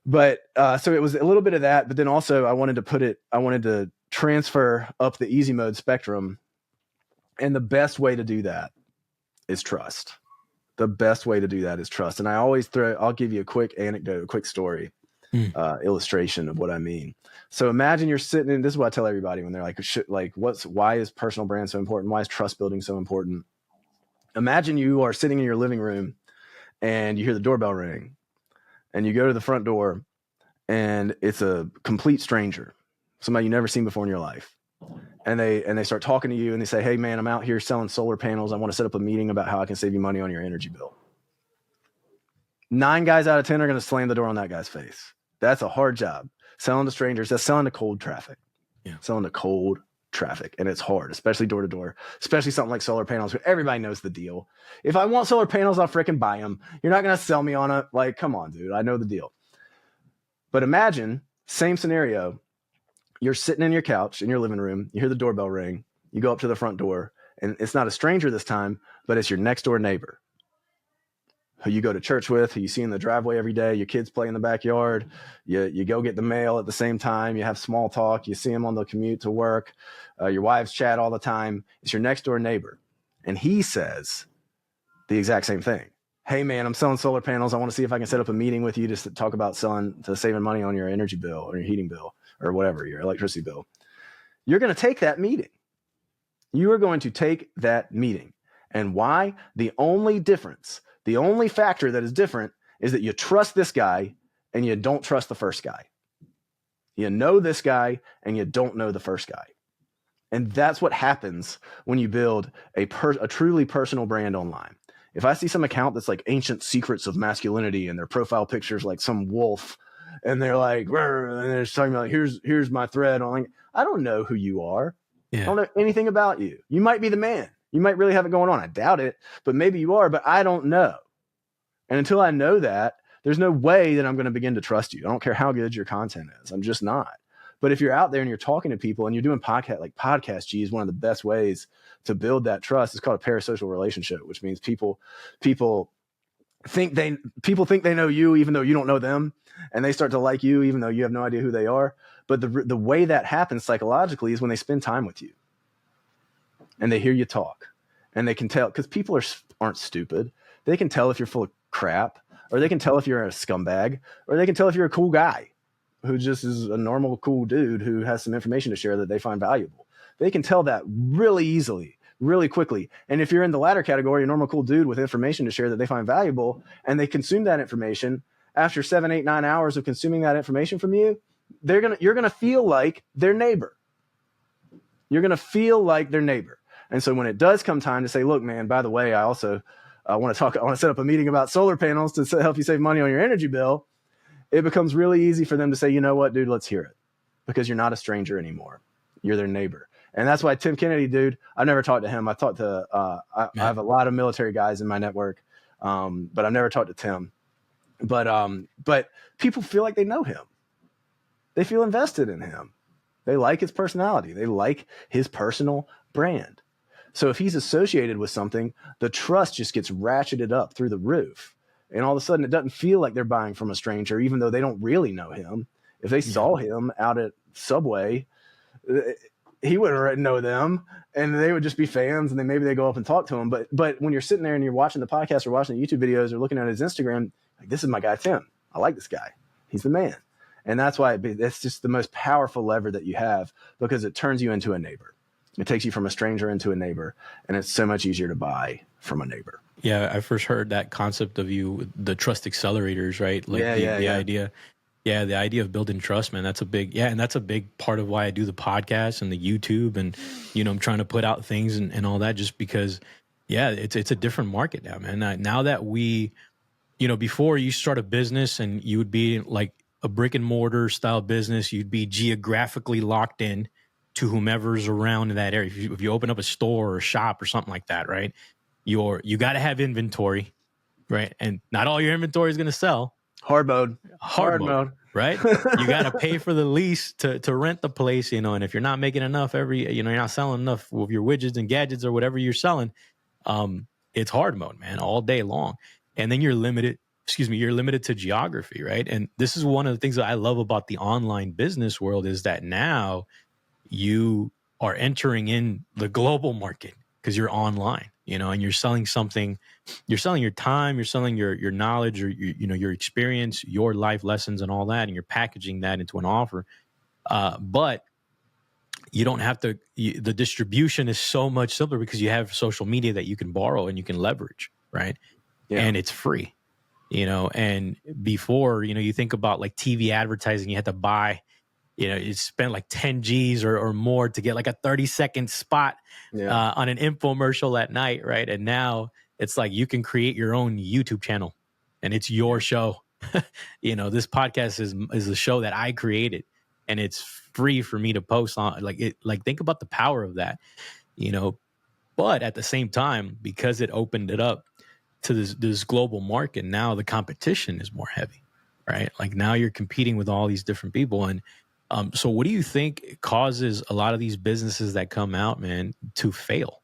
But so it was a little bit of that. But then also I wanted to transfer up the easy mode spectrum. And the best way to do that is trust. The best way to do that is trust. And I'll give you a quick anecdote, a quick story, illustration of what I mean. So imagine you're sitting in, this is what I tell everybody when they're like, why is personal brand so important? Why is trust building so important? Imagine you are sitting in your living room and you hear the doorbell ring and you go to the front door and it's a complete stranger, somebody you've never seen before in your life. And they start talking to you and they say, hey man, I'm out here selling solar panels. I want to set up a meeting about how I can save you money on your energy bill. 9 guys out of 10 are going to slam the door on that guy's face. That's a hard job. Selling to strangers, that's selling to cold traffic. Yeah. Selling to cold traffic. And it's hard, especially door to door, especially something like solar panels. Everybody knows the deal. If I want solar panels, I'll freaking buy them. You're not going to sell me on it. Like, come on, dude. I know the deal. But imagine, same scenario. You're sitting in your couch in your living room. You hear the doorbell ring. You go up to the front door, and it's not a stranger this time, but it's your next door neighbor who you go to church with, who you see in the driveway every day. Your kids play in the backyard. You go get the mail at the same time. You have small talk. You see him on the commute to work. Your wives chat all the time. It's your next door neighbor. And he says the exact same thing. Hey man, I'm selling solar panels. I want to see if I can set up a meeting with you to talk about saving money on your energy bill or your heating bill or whatever, your electricity bill. You're going to take that meeting. You are going to take that meeting. And why? The only factor that is different is that you trust this guy and you don't trust the first guy. You know this guy and you don't know the first guy. And that's what happens when you build a truly personal brand online. If I see some account that's like ancient secrets of masculinity and their profile pictures like some wolf, and they're like, and they're talking about, here's my thread. I'm like, I don't know who you are. Yeah. I don't know anything about you. You might be the man. You might really have it going on. I doubt it, but maybe you are, but I don't know. And until I know that, there's no way that I'm going to begin to trust you. I don't care how good your content is. I'm just not. But if you're out there and you're talking to people and you're doing podcast G is one of the best ways to build that trust. It's called a parasocial relationship, which means people think they know you even though you don't know them, and they start to like you even though you have no idea who they are. But the way that happens psychologically is when they spend time with you and they hear you talk, and they can tell, because people aren't stupid. They can tell if you're full of crap, or they can tell if you're a scumbag, or they can tell if you're a cool guy who just is a normal, cool dude who has some information to share that they find valuable. They can tell that really easily, really quickly. And if you're in the latter category, a normal, cool dude with information to share that they find valuable, and they consume that information after 7, 8, 9 hours of consuming that information from you, you're gonna feel like their neighbor. You're gonna feel like their neighbor. And so when it does come time to say, look, man, by the way, I also want to set up a meeting about solar panels to help you save money on your energy bill, it becomes really easy for them to say, you know what, dude, let's hear it, because you're not a stranger anymore. You're their neighbor. And that's why Tim Kennedy, dude, I've never talked to him. I talked to, I have a lot of military guys in my network, but I've never talked to Tim. But people feel like they know him. They feel invested in him. They like his personality. They like his personal brand. So if he's associated with something, the trust just gets ratcheted up through the roof. And all of a sudden, it doesn't feel like they're buying from a stranger, even though they don't really know him. If they saw him out at Subway, he wouldn't know them, and they would just be fans, and then maybe they go up and talk to him. But when you're sitting there and you're watching the podcast or watching the YouTube videos or looking at his Instagram, like, this is my guy, Tim. I like this guy. He's the man. And that's why it's just the most powerful lever that you have, because it turns you into a neighbor. It takes you from a stranger into a neighbor, and it's so much easier to buy from a neighbor. Yeah, I first heard that concept of the trust accelerators, right? Like the idea. Yeah, the idea of building trust, man, that's a big part of why I do the podcast and the YouTube, and, I'm trying to put out things and all that, just because, it's a different market now, man. Now that we, before you start a business and you would be like a brick and mortar style business, you'd be geographically locked in to whomever's around in that area. If you open up a store or a shop or something like that, right? You got to have inventory, right? And not all your inventory is going to sell. Hard mode, right? You got to pay for the lease to rent the place, and if you're not making enough you're not selling enough of your widgets and gadgets or whatever you're selling, it's hard mode, man, all day long. And then you're limited to geography, right? And this is one of the things that I love about the online business world, is that now you are entering in the global market because you're online, and you're selling something. You're selling your time, you're selling your knowledge, or your experience, your life lessons and all that, and you're packaging that into an offer. But you don't have to, the distribution is so much simpler because you have social media that you can borrow and you can leverage, right? Yeah. And it's free, and before, you think about like TV advertising, you had to buy, you spent like 10 G's or more to get like a 30-second spot on an infomercial at night, right? And now it's like you can create your own YouTube channel, and it's your show. This podcast is a show that I created, and it's free for me to post on. Like think about the power of that, But at the same time, because it opened it up to this global market, now the competition is more heavy, right? Like now you're competing with all these different people, and so what do you think causes a lot of these businesses that come out, man, to fail?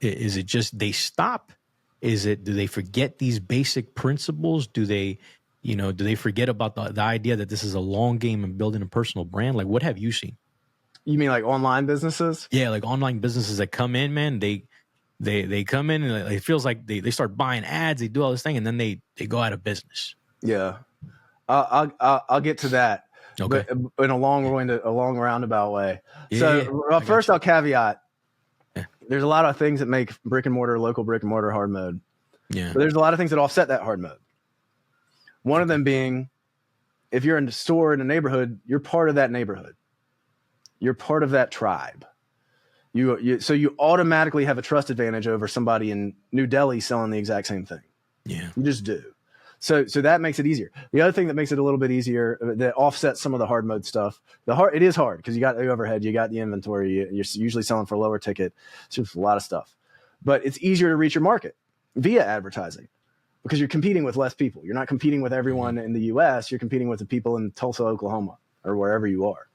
Is it just they stop? Do they forget these basic principles? Do they forget about the idea that this is a long game and building a personal brand? Like, what have you seen? You mean like online businesses? Yeah, like online businesses that come in, man, they come in and it feels like they start buying ads, they do all this thing, and then they go out of business. Yeah. I'll get to that. Okay. But in a long roundabout way. Yeah, so first I'll caveat. Yeah. There's a lot of things that make local brick and mortar hard mode. Yeah. But there's a lot of things that offset that hard mode. One of them being, if you're in a store in a neighborhood, you're part of that neighborhood. You're part of that tribe. So you automatically have a trust advantage over somebody in New Delhi selling the exact same thing. Yeah. You just do. So that makes it easier. The other thing that makes it a little bit easier, that offsets some of the hard mode stuff. It is hard because you got the overhead, you got the inventory, you're usually selling for a lower ticket. It's just a lot of stuff. But it's easier to reach your market via advertising because you're competing with less people. You're not competing with everyone in the US, you're competing with the people in Tulsa, Oklahoma, or wherever you are.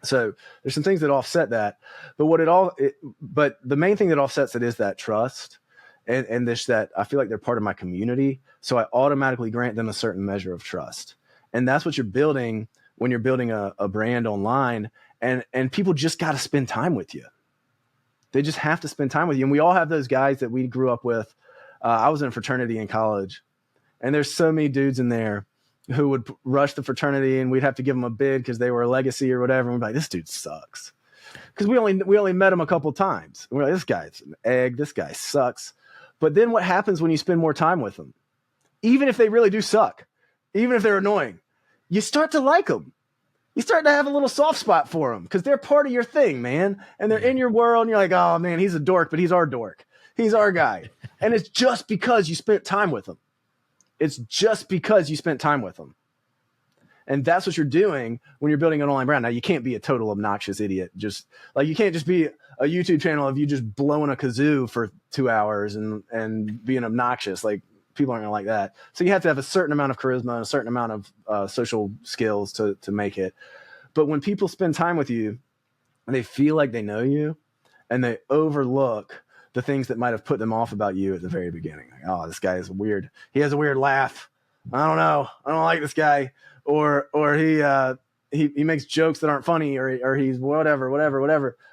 So there's some things that offset that. But the main thing that offsets it is that trust. And that I feel like they're part of my community. So I automatically grant them a certain measure of trust. And that's what you're building when you're building a brand online. And people just got to spend time with you. They just have to spend time with you. And we all have those guys that we grew up with. I was in a fraternity in college, and there's so many dudes in there who would rush the fraternity, and we'd have to give them a bid because they were a legacy or whatever. And we'd be like, this dude sucks. Because we only met him a couple times. And we're like, this guy's an egg. This guy sucks. But then what happens when you spend more time with them? even if they really do suck, even if they're annoying, you start to like them. You start to have a little soft spot for them because they're part of your thing, man. And they're in your world. And you're like, oh, man, he's a dork, but he's our dork. He's our guy. And it's just because you spent time with him. It's just because you spent time with him. And that's what you're doing when you're building an online brand. Now, you can't be a total obnoxious idiot. Just like you can't just be a YouTube channel of you just blowing a kazoo for 2 hours and being obnoxious. Like, people aren't going to like that. So you have to have a certain amount of charisma and a certain amount of social skills to make it. But when people spend time with you and they feel like they know you and they overlook the things that might have put them off about you at the very beginning. Like, oh, this guy is weird. He has a weird laugh. I don't know. I don't like this guy. Or he makes jokes that aren't funny, or he's whatever.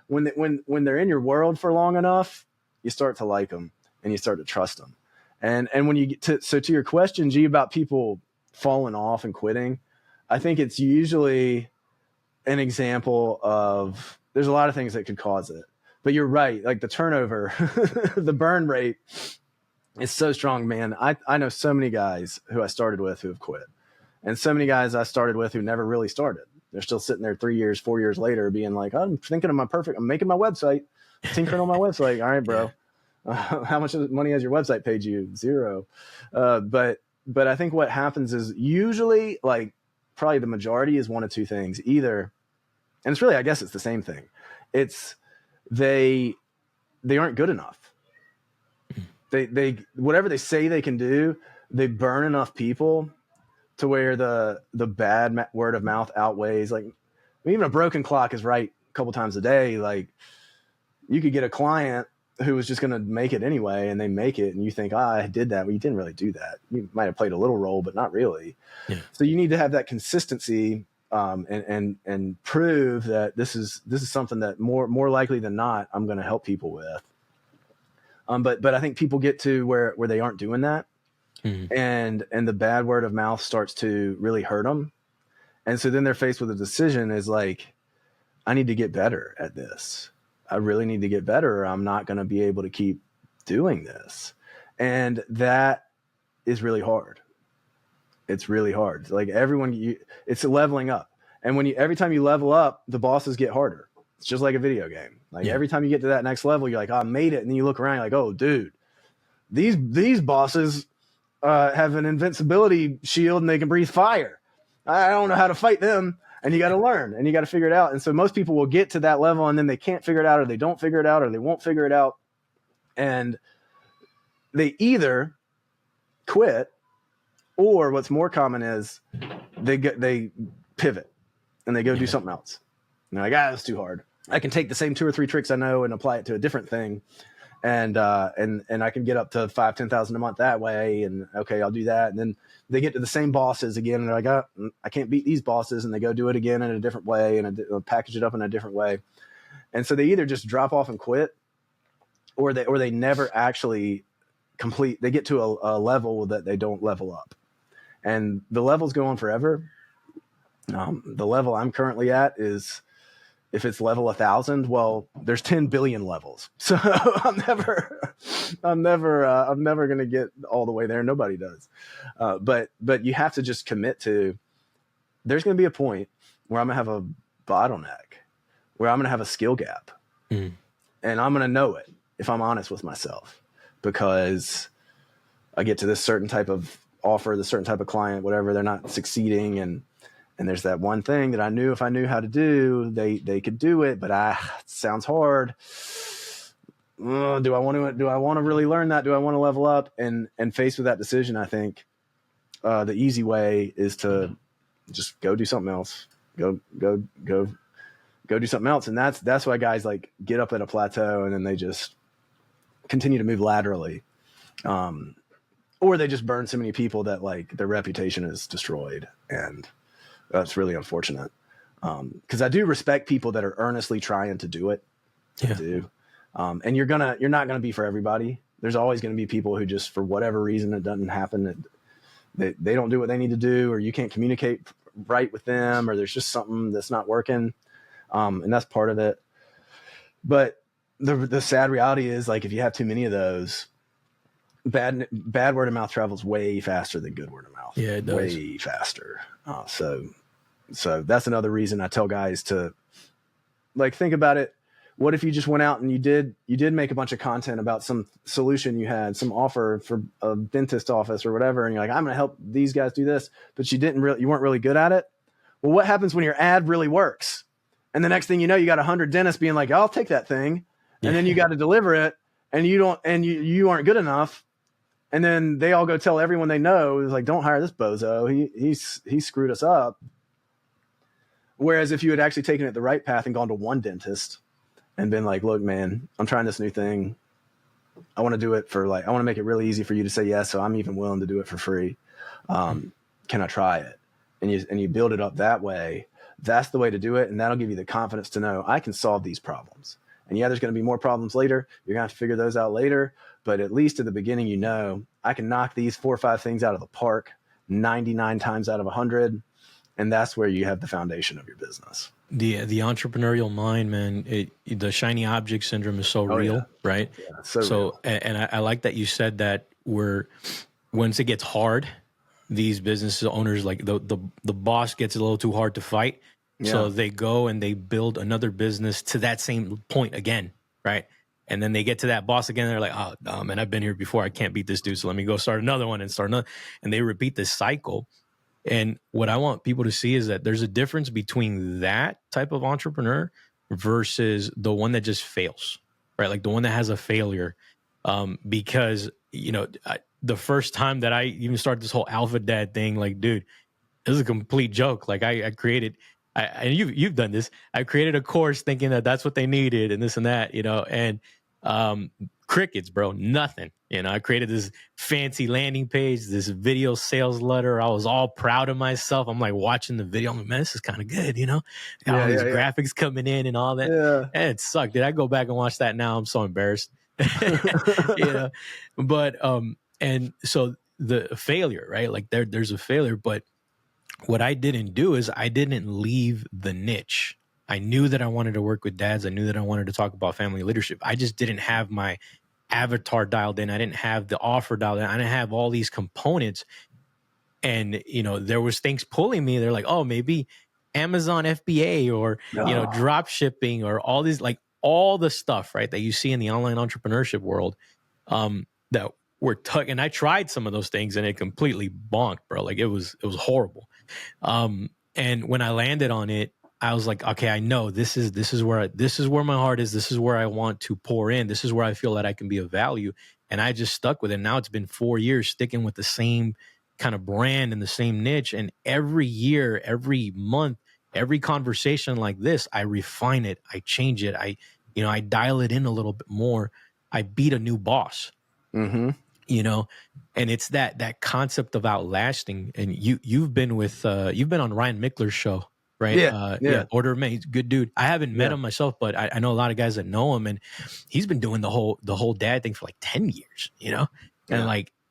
When they're in your world for long enough, you start to like them and you start to trust them. And when you get to your question, G, about people falling off and quitting, I think it's usually an example of, there's a lot of things that could cause it, but you're right. Like the turnover, the burn rate is so strong, man. I know so many guys who I started with who have quit, and so many guys I started with who never really started. They're still sitting there 3 years, 4 years later being like, I'm thinking of I'm making my website, tinkering on my website. All right, bro. How much money has your website paid you? 0. But I think what happens is usually, like, probably the majority is one of two things. Either, and it's really, I guess it's the same thing. It's they aren't good enough. They whatever they say they can do, they burn enough people to where the bad word of mouth outweighs. Like, even a broken clock is right a couple times a day. Like, you could get a client who was just going to make it anyway, and they make it, and you think, I did that. Well, you didn't really do that. You might have played a little role, but not really. Yeah. So you need to have that consistency, and prove that this is something that more likely than not, I'm going to help people with. But I think people get to where they aren't doing that. Mm-hmm. And the bad word of mouth starts to really hurt them. And so then they're faced with a decision is like, I need to get better at this. I really need to get better, or I'm not going to be able to keep doing this. And that is really hard. It's really hard. Like it's leveling up. And every time you level up, the bosses get harder. It's just like a video game. Like every time you get to that next level, you're like, oh, I made it. And then you look around, you're like, oh, dude, these bosses have an invincibility shield and they can breathe fire. I don't know how to fight them. And you got to learn and you got to figure it out. And so most people will get to that level and then they can't figure it out, or they don't figure it out, or they won't figure it out. And they either quit, or what's more common is they pivot and they go do something else. And they're like, that's too hard. I can take the same 2 or 3 tricks I know and apply it to a different thing. And I can get up to $5,000, $10,000 a month that way. And okay, I'll do that. And then they get to the same bosses again, and they're like, I can't beat these bosses. And they go do it again in a different way, and package it up in a different way. And so they either just drop off and quit, or they never actually complete. They get to a level that they don't level up, and the levels go on forever. The level I'm currently at is, if it's level 1,000, well, there's 10 billion levels. So I'm never going to get all the way there. Nobody does. But you have to just commit to, there's going to be a point where I'm going to have a bottleneck, where I'm going to have a skill gap. Mm. And I'm going to know it if I'm honest with myself, because I get to this certain type of offer, this certain type of client, whatever, they're not succeeding. And there's that one thing that I knew if I knew how to do, they could do it, but it sounds hard. Do I want to really learn that? Do I want to level up? And faced with that decision, I think the easy way is to just go do something else. Go do something else. And that's why guys like get up at a plateau and then they just continue to move laterally. Or they just burn so many people that like their reputation is destroyed. And that's really unfortunate. Because I do respect people that are earnestly trying to do it. Yeah. I do. And you're not gonna be for everybody. There's always gonna be people who just, for whatever reason, it doesn't happen. They don't do what they need to do, or you can't communicate right with them, or there's just something that's not working. And that's part of it. But the sad reality is, like, if you have too many of those, bad word of mouth travels way faster than good word of mouth. Yeah, it does. Way faster. So that's another reason I tell guys to, like, think about it. What if you just went out and you did make a bunch of content about some solution you had, some offer for a dentist office or whatever, and you're like, I'm going to help these guys do this, but you weren't really good at it. Well, what happens when your ad really works? And the next thing you know, you got 100 dentists being like, I'll take that thing. And then you got to deliver it, and you aren't good enough. And then they all go tell everyone they know, is like, don't hire this bozo. He screwed us up. Whereas if you had actually taken it the right path and gone to one dentist and been like, look, man, I'm trying this new thing. I want to do it I want to make it really easy for you to say yes. So I'm even willing to do it for free. Can I try it? And you build it up that way. That's the way to do it. And that'll give you the confidence to know I can solve these problems. And yeah, there's going to be more problems later. You're going to have to figure those out later. But at least at the beginning, I can knock these 4 or 5 things out of the park 99 times out of 100. And that's where you have the foundation of your business. The entrepreneurial mind, man, the shiny object syndrome is so real, right? Yeah, so real. And I like that you said that once it gets hard, these business owners, like the boss gets a little too hard to fight. Yeah. So they go and they build another business to that same point again, right? And then they get to that boss again. They're like, oh, man, I've been here before. I can't beat this dude. So let me go start another one and start another. And they repeat this cycle. And what I want people to see is that there's a difference between that type of entrepreneur versus the one that just fails, right? Like the one that has a failure. Because, the first time that I even started this whole alpha dad thing, like, dude, this is a complete joke. Like I created, and you've done this. I created a course thinking that that's what they needed and this and that, and crickets, bro, nothing. I created this fancy landing page, this video sales letter. I was all proud of myself. I'm like watching the video. I'm like, man, this is kind of good, got all these graphics coming in and all that. Yeah. And it sucked. Did I go back and watch that now? I'm so embarrassed. But and so the failure, right? Like there's a failure, but what I didn't do is I didn't leave the niche. I knew that I wanted to work with dads. I knew that I wanted to talk about family leadership. I just didn't have my avatar dialed in. I didn't have the offer dialed in. I didn't have all these components. And, there was things pulling me. They're like, oh, maybe Amazon FBA or, drop shipping or all these, like all the stuff, right, that you see in the online entrepreneurship world that were and I tried some of those things and it completely bonked, bro. Like it was horrible. And when I landed on it, I was like, okay, I know this is where my heart is. This is where I want to pour in. This is where I feel that I can be of value. And I just stuck with it. Now it's been 4 years sticking with the same kind of brand and the same niche. And every year, every month, every conversation like this, I refine it. I change it. I dial it in a little bit more. I beat a new boss, and it's that concept of outlasting. And you've been on Ryan Mickler's show. Right. Yeah. Order of Man. He's a good dude. I haven't met him myself, but I know a lot of guys that know him, and he's been doing the whole dad thing for like 10 years,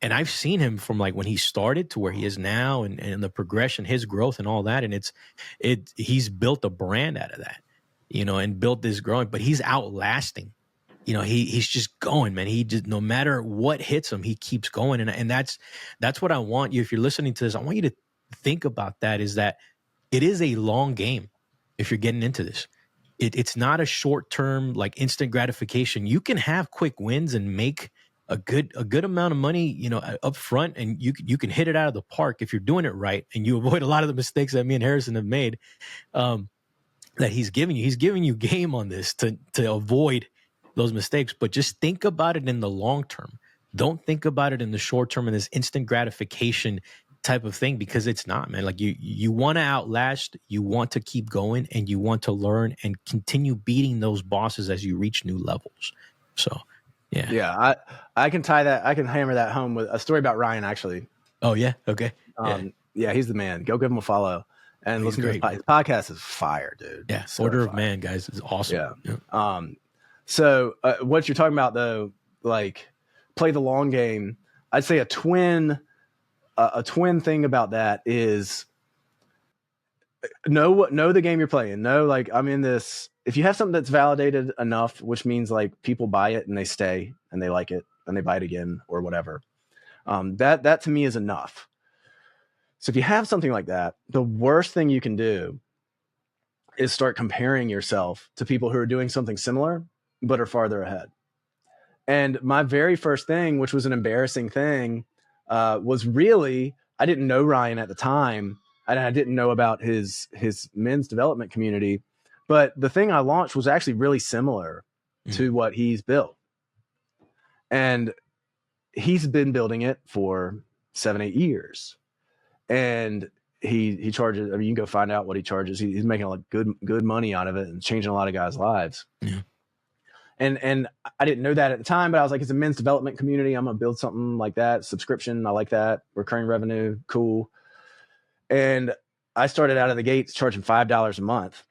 and I've seen him from like when he started to where he is now and the progression, his growth and all that. And he's built a brand out of that, and built this growing, but he's outlasting, he's just going, man. He just, no matter what hits him, he keeps going. And that's what I want you, if you're listening to this, I want you to think about that, is that it is a long game if you're getting into this. It's not a short-term, like instant gratification. You can have quick wins and make a good amount of money, up front, and you can hit it out of the park if you're doing it right, and you avoid a lot of the mistakes that me and Harrison have made. That he's giving you. He's giving you game on this to avoid those mistakes. But just think about it in the long term. Don't think about it in the short term and this instant gratification type of thing, because it's not, man. Like you want to outlast, you want to keep going, and you want to learn and continue beating those bosses as you reach new levels. So yeah, I can tie that, I can hammer that home with a story about Ryan, actually. Oh yeah, okay. Yeah, he's the man. Go give him a follow and listen to his podcast. Is fire, dude. Yeah, so Order of Man, guys, is awesome. Yeah. So what you're talking about though, like play the long game, I'd say a twin thing about that is know the game you're playing. Know, like, I'm in this. If you have something that's validated enough, which means like people buy it and they stay and they like it, and they bite again or whatever. That to me is enough. So if you have something like that, the worst thing you can do is start comparing yourself to people who are doing something similar, but are farther ahead. And my very first thing, which was an embarrassing thing, was really, I didn't know Ryan at the time, and I didn't know about his men's development community. But the thing I launched was actually really similar to what he's built. And he's been building it for 7-8 years. And he charges, I mean, you can go find out what he charges. He's making like good money out of it and changing a lot of guys' lives. Yeah. And I didn't know that at the time, but I was like, it's a men's development community. I'm going to build something like that. Subscription. I like that. Recurring revenue. Cool. And I started out of the gates charging $5 a month,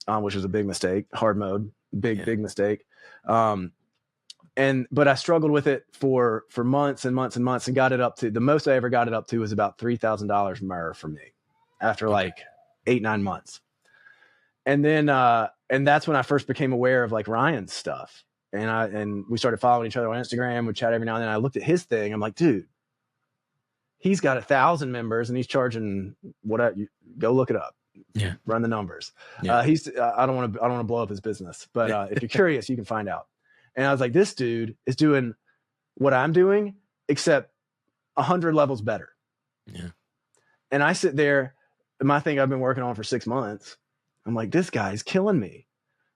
which was a big mistake. Hard mode. Big mistake. But I struggled with it for months and months and months, and got it up to, the most I ever got it up to was about $3,000 MER for me after like 8-9 months. And then, and that's when I first became aware of like Ryan's stuff. And we started following each other on Instagram. We chat every now and then. I looked at his thing. I'm like, dude, he's got 1,000 members and he's charging go look it up. Yeah. Run the numbers. Yeah. I don't want to blow up his business, but if you're curious, you can find out. And I was like, this dude is doing what I'm doing, except 100 levels better. Yeah. And I sit there, my thing I've been working on for 6 months. I'm like, this guy's killing me.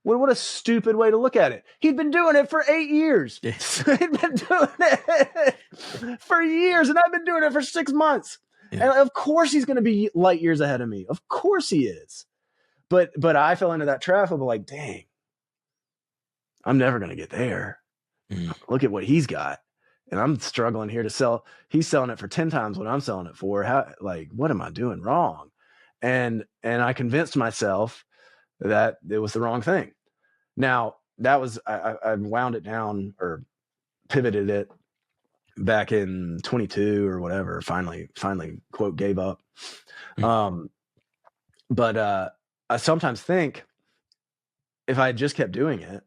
What a stupid way to look at it. He'd been doing it for 8 years. Yeah. He'd been doing it for years, and I've been doing it for 6 months. Yeah. And of course he's going to be light years ahead of me. Of course he is. But I fell into that trap of like, dang, I'm never going to get there. Look at what he's got. And I'm struggling here to sell. He's selling it for 10 times what I'm selling it for. What am I doing wrong? And I convinced myself that it was the wrong thing. Now that was, I wound it down or pivoted it back in 22 or whatever. Finally quote, gave up. But I sometimes think if I had just kept doing it,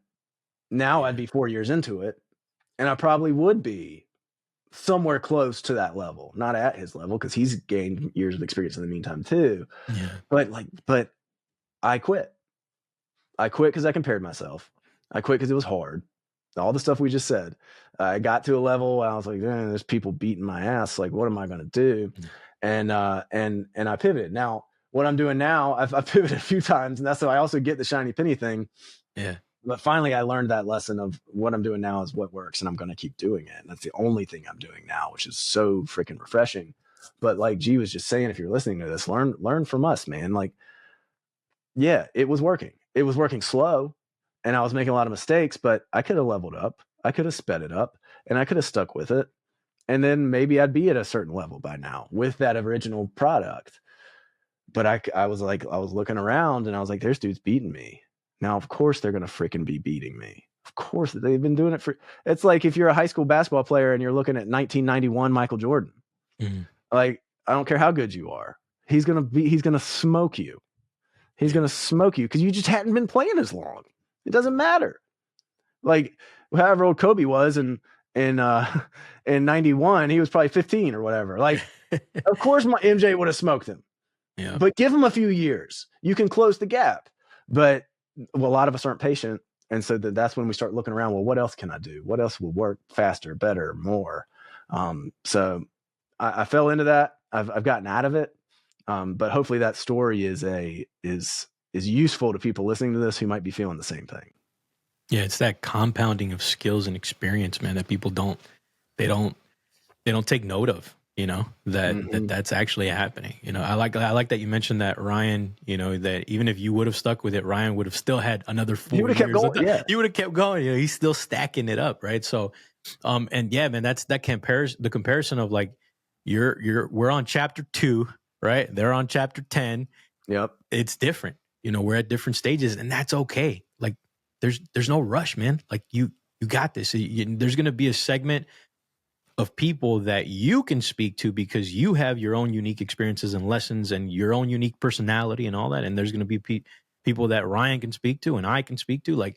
now I'd be 4 years into it, and I probably would be somewhere close to that level, not at his level, because he's gained years of experience in the meantime too. Yeah. But I quit. I quit because I compared myself. I quit because it was hard. All the stuff we just said. I got to a level where I was like, there's people beating my ass. Like, what am I going to do? And I pivoted. Now, what I'm doing now, I've pivoted a few times, and that's why I also get the shiny penny thing. Yeah. But finally, I learned that lesson of what I'm doing now is what works, and I'm going to keep doing it. And that's the only thing I'm doing now, which is so freaking refreshing. But like G was just saying, if you're listening to this, learn from us, man. Like, yeah, it was working. It was working slow, and I was making a lot of mistakes, but I could have leveled up. I could have sped it up, and I could have stuck with it. And then maybe I'd be at a certain level by now with that original product. But I was looking around, and I was like, there's dudes beating me. Now, of course, they're going to freaking be beating me. Of course, they've been doing it it's like if you're a high school basketball player and you're looking at 1991 Michael Jordan. Like, I don't care how good you are. He's going to smoke you. He's going to smoke you because you just hadn't been playing as long. It doesn't matter. Like, however old Kobe was in 91, he was probably 15 or whatever. Like, of course, my MJ would have smoked him. Yeah. But give him a few years. You can close the gap. But a lot of us aren't patient. And so that's when we start looking around. Well, what else can I do? What else will work faster, better, more? So I fell into that. I've gotten out of it. But hopefully that story is useful to people listening to this who might be feeling the same thing. Yeah. It's that compounding of skills and experience, man, that people don't take note of. That's actually happening. I like that you mentioned that Ryan, that even if you would have stuck with it, Ryan would have still had another 4 years. Kept going, yeah. You would have kept going. He's still stacking it up. Right. So, and yeah, man, the comparison of like, we're on chapter 2, right? They're on chapter 10. Yep. It's different. We're at different stages, and that's okay. Like there's no rush, man. Like you got this. There's going to be a segment of people that you can speak to because you have your own unique experiences and lessons and your own unique personality and all that. And there's going to be people that Ryan can speak to and I can speak to. Like,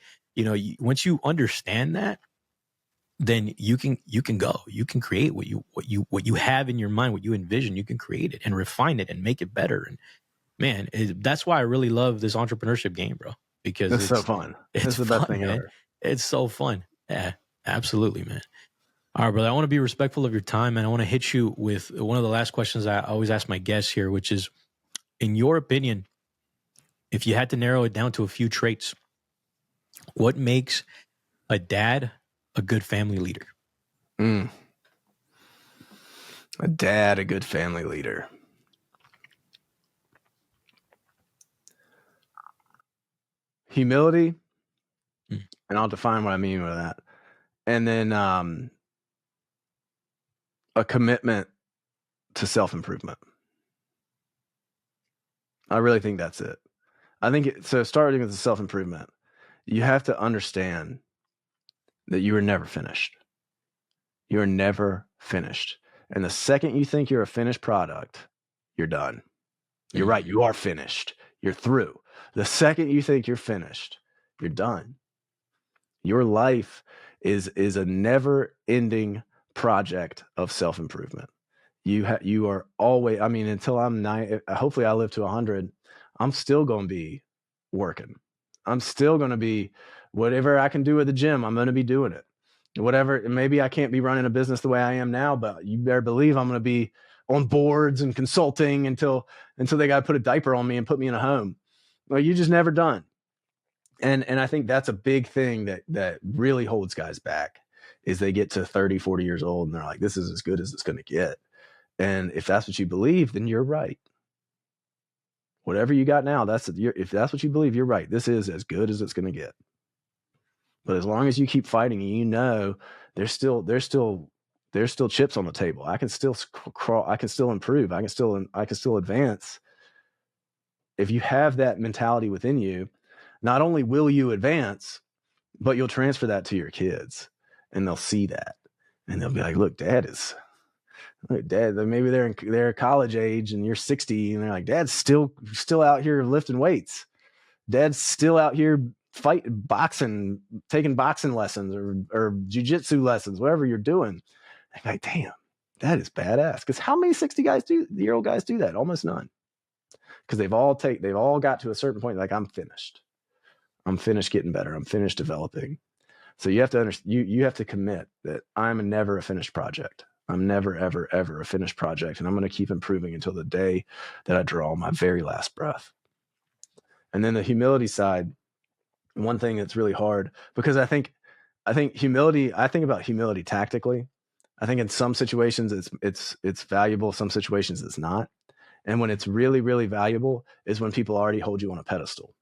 once you understand that, then you can create what you have in your mind, what you envision. You can create it and refine it and make it better. And man, that's why I really love this entrepreneurship game, bro, because It's so fun. It's the best thing man. ever. It's so fun. Yeah, absolutely, man. All right, brother. I want to be respectful of your time, and I want to hit you with one of the last questions I always ask my guests here, which is, in your opinion, if you had to narrow it down to a few traits, what makes a dad a good family leader? A dad, a good family leader. Humility, and I'll define what I mean by that. And then a commitment to self-improvement. I really think that's it. I think so. Starting with the self-improvement, you have to understand that you are never finished. You are never finished. And the second you think you're a finished product, you're done. You're right. You are finished. You're through. The second you think you're finished, you're done. Your life is a never-ending project of self-improvement. You are always, I mean, until I'm 9, hopefully I live to 100, I'm still going to be working. I'm still going to be, whatever I can do at the gym, I'm going to be doing it. Whatever, maybe I can't be running a business the way I am now, but you better believe I'm going to be on boards and consulting until they got to put a diaper on me and put me in a home. Well, you just never done. And I think that's a big thing that really holds guys back, is they get to 30, 40 years old and they're like, this is as good as it's going to get. And if that's what you believe, then you're right. Whatever you got now, if that's what you believe, you're right. This is as good as it's going to get. But as long as you keep fighting, you know, there's still chips on the table. I can still crawl. I can still improve. I can still advance. If you have that mentality within you, not only will you advance, but you'll transfer that to your kids, and they'll see that, and they'll be like, "Look, Dad, maybe they're college age, and you're 60, and they're like, Dad's still out here lifting weights. Dad's still out here boxing, taking boxing lessons or jujitsu lessons, whatever you're doing." I'm like, damn, that is badass. Because how many 60-year-old guys do that? Almost none. Because they've all got to a certain point, like, I'm finished. I'm finished getting better. I'm finished developing. So you have to understand, you have to commit that I'm never a finished project. I'm never, ever, ever a finished project. And I'm going to keep improving until the day that I draw my very last breath. And then the humility side, one thing that's really hard, because I think humility, I think about humility tactically. I think in some situations it's valuable, some situations it's not. And when it's really, really valuable is when people already hold you on a pedestal.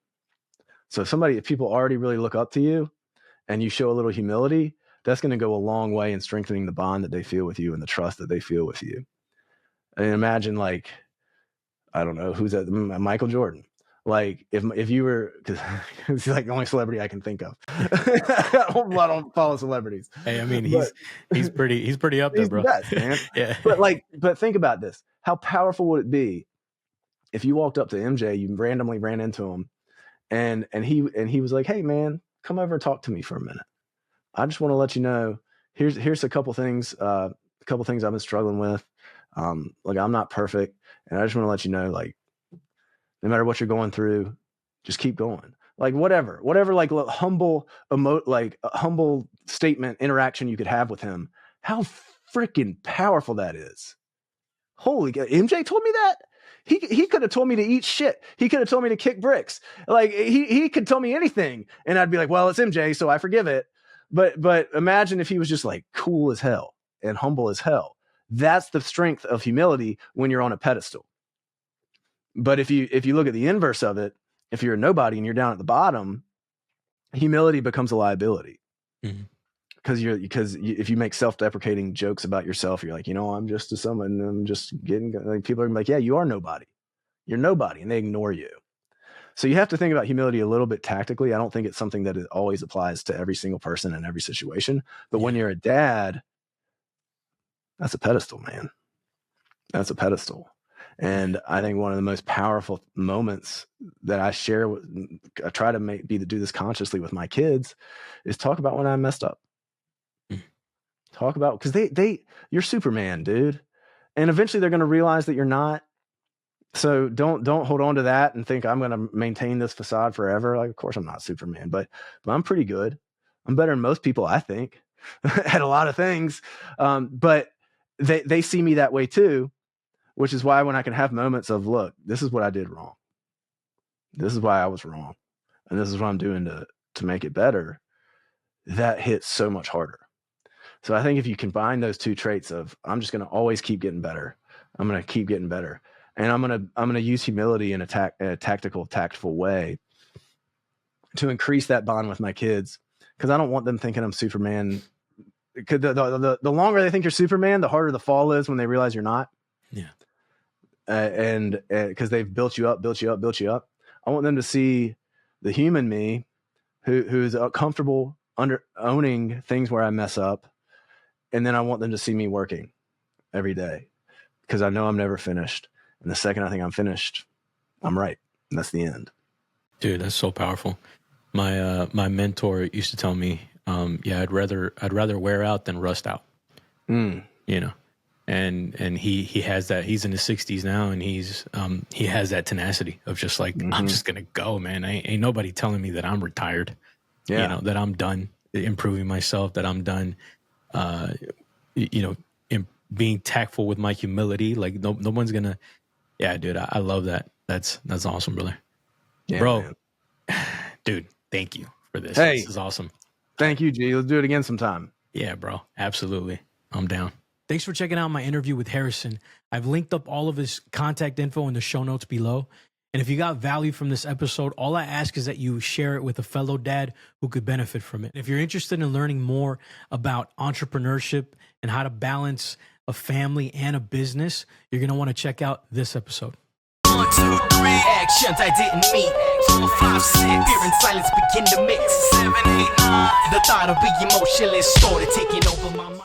So if people already really look up to you and you show a little humility, that's going to go a long way in strengthening the bond that they feel with you and the trust that they feel with you. And imagine, like, I don't know, who's that? Michael Jordan. Like, if you were, because he's like the only celebrity I can think of. I don't follow celebrities. Hey, I mean, he's pretty up there, he's bro. The best, man. Yeah. But think about this. How powerful would it be if you walked up to MJ, you randomly ran into him, and he was like, "Hey, man, come over and talk to me for a minute. I just want to let you know, here's a couple things I've been struggling with. Like, I'm not perfect, and I just want to let you know, like, no matter what you're going through, just keep going." Like, whatever, like, humble statement interaction you could have with him. How freaking powerful that is. Holy God. MJ told me that. He could have told me to eat shit. He could have told me to kick bricks. Like, he could tell me anything, and I'd be like, well, it's MJ, so I forgive it. But imagine if he was just like cool as hell and humble as hell. That's the strength of humility when you're on a pedestal. But if you look at the inverse of it, if you're a nobody and you're down at the bottom, humility becomes a liability. Mm-hmm. Because if you make self-deprecating jokes about yourself, you're like, I'm just someone, I'm just getting, like, people are gonna be like, yeah, you are nobody. You're nobody, and they ignore you. So you have to think about humility a little bit tactically. I don't think it's something that it always applies to every single person in every situation. But when you're a dad, that's a pedestal, man. That's a pedestal. And I think one of the most powerful moments that I share, I try to do this consciously with my kids, is talk about when I messed up. Talk about, because you're Superman, dude. And eventually they're going to realize that you're not. So don't hold on to that and think I'm going to maintain this facade forever. Like, of course I'm not Superman, but I'm pretty good. I'm better than most people, I think, at a lot of things. But they see me that way too, which is why when I can have moments of, look, this is what I did wrong. This is why I was wrong. And this is what I'm doing to make it better. That hits so much harder. So I think if you combine those two traits of, I'm just going to always keep getting better. I'm going to keep getting better. And I'm going to use humility in a tactful way to increase that bond with my kids. Because I don't want them thinking I'm Superman. Because the longer they think you're Superman, the harder the fall is when they realize you're not. Yeah. And because they've built you up. I want them to see the human me who's comfortable under owning things where I mess up. And then I want them to see me working every day, because I know I'm never finished. And the second I think I'm finished, I'm right. And that's the end. Dude, that's so powerful. My mentor used to tell me, I'd rather wear out than rust out. You know, and he has that. He's in his 60s now, and he has that tenacity of just like, I'm just gonna go, man. Ain't nobody telling me that I'm retired. Yeah. You know, that I'm done improving myself, that I'm done being tactful with my humility. Like no one's gonna. Yeah, dude, I love that. That's awesome, brother. Yeah, bro, man. Dude, thank you for this. Hey, this is awesome. Thank you, G. Let's do it again sometime. Yeah, bro, absolutely. I'm down. Thanks for checking out my interview with Harrison. I've linked up all of his contact info in the show notes below. And if you got value from this episode, all I ask is that you share it with a fellow dad who could benefit from it. If you're interested in learning more about entrepreneurship and how to balance a family and a business, you're going to want to check out this episode. 1, 2, 3 actions I didn't meet. 4, 5, 6 fear and silence begin to mix. 7, 8, 9 the thought of being emotionless started taking over my mind.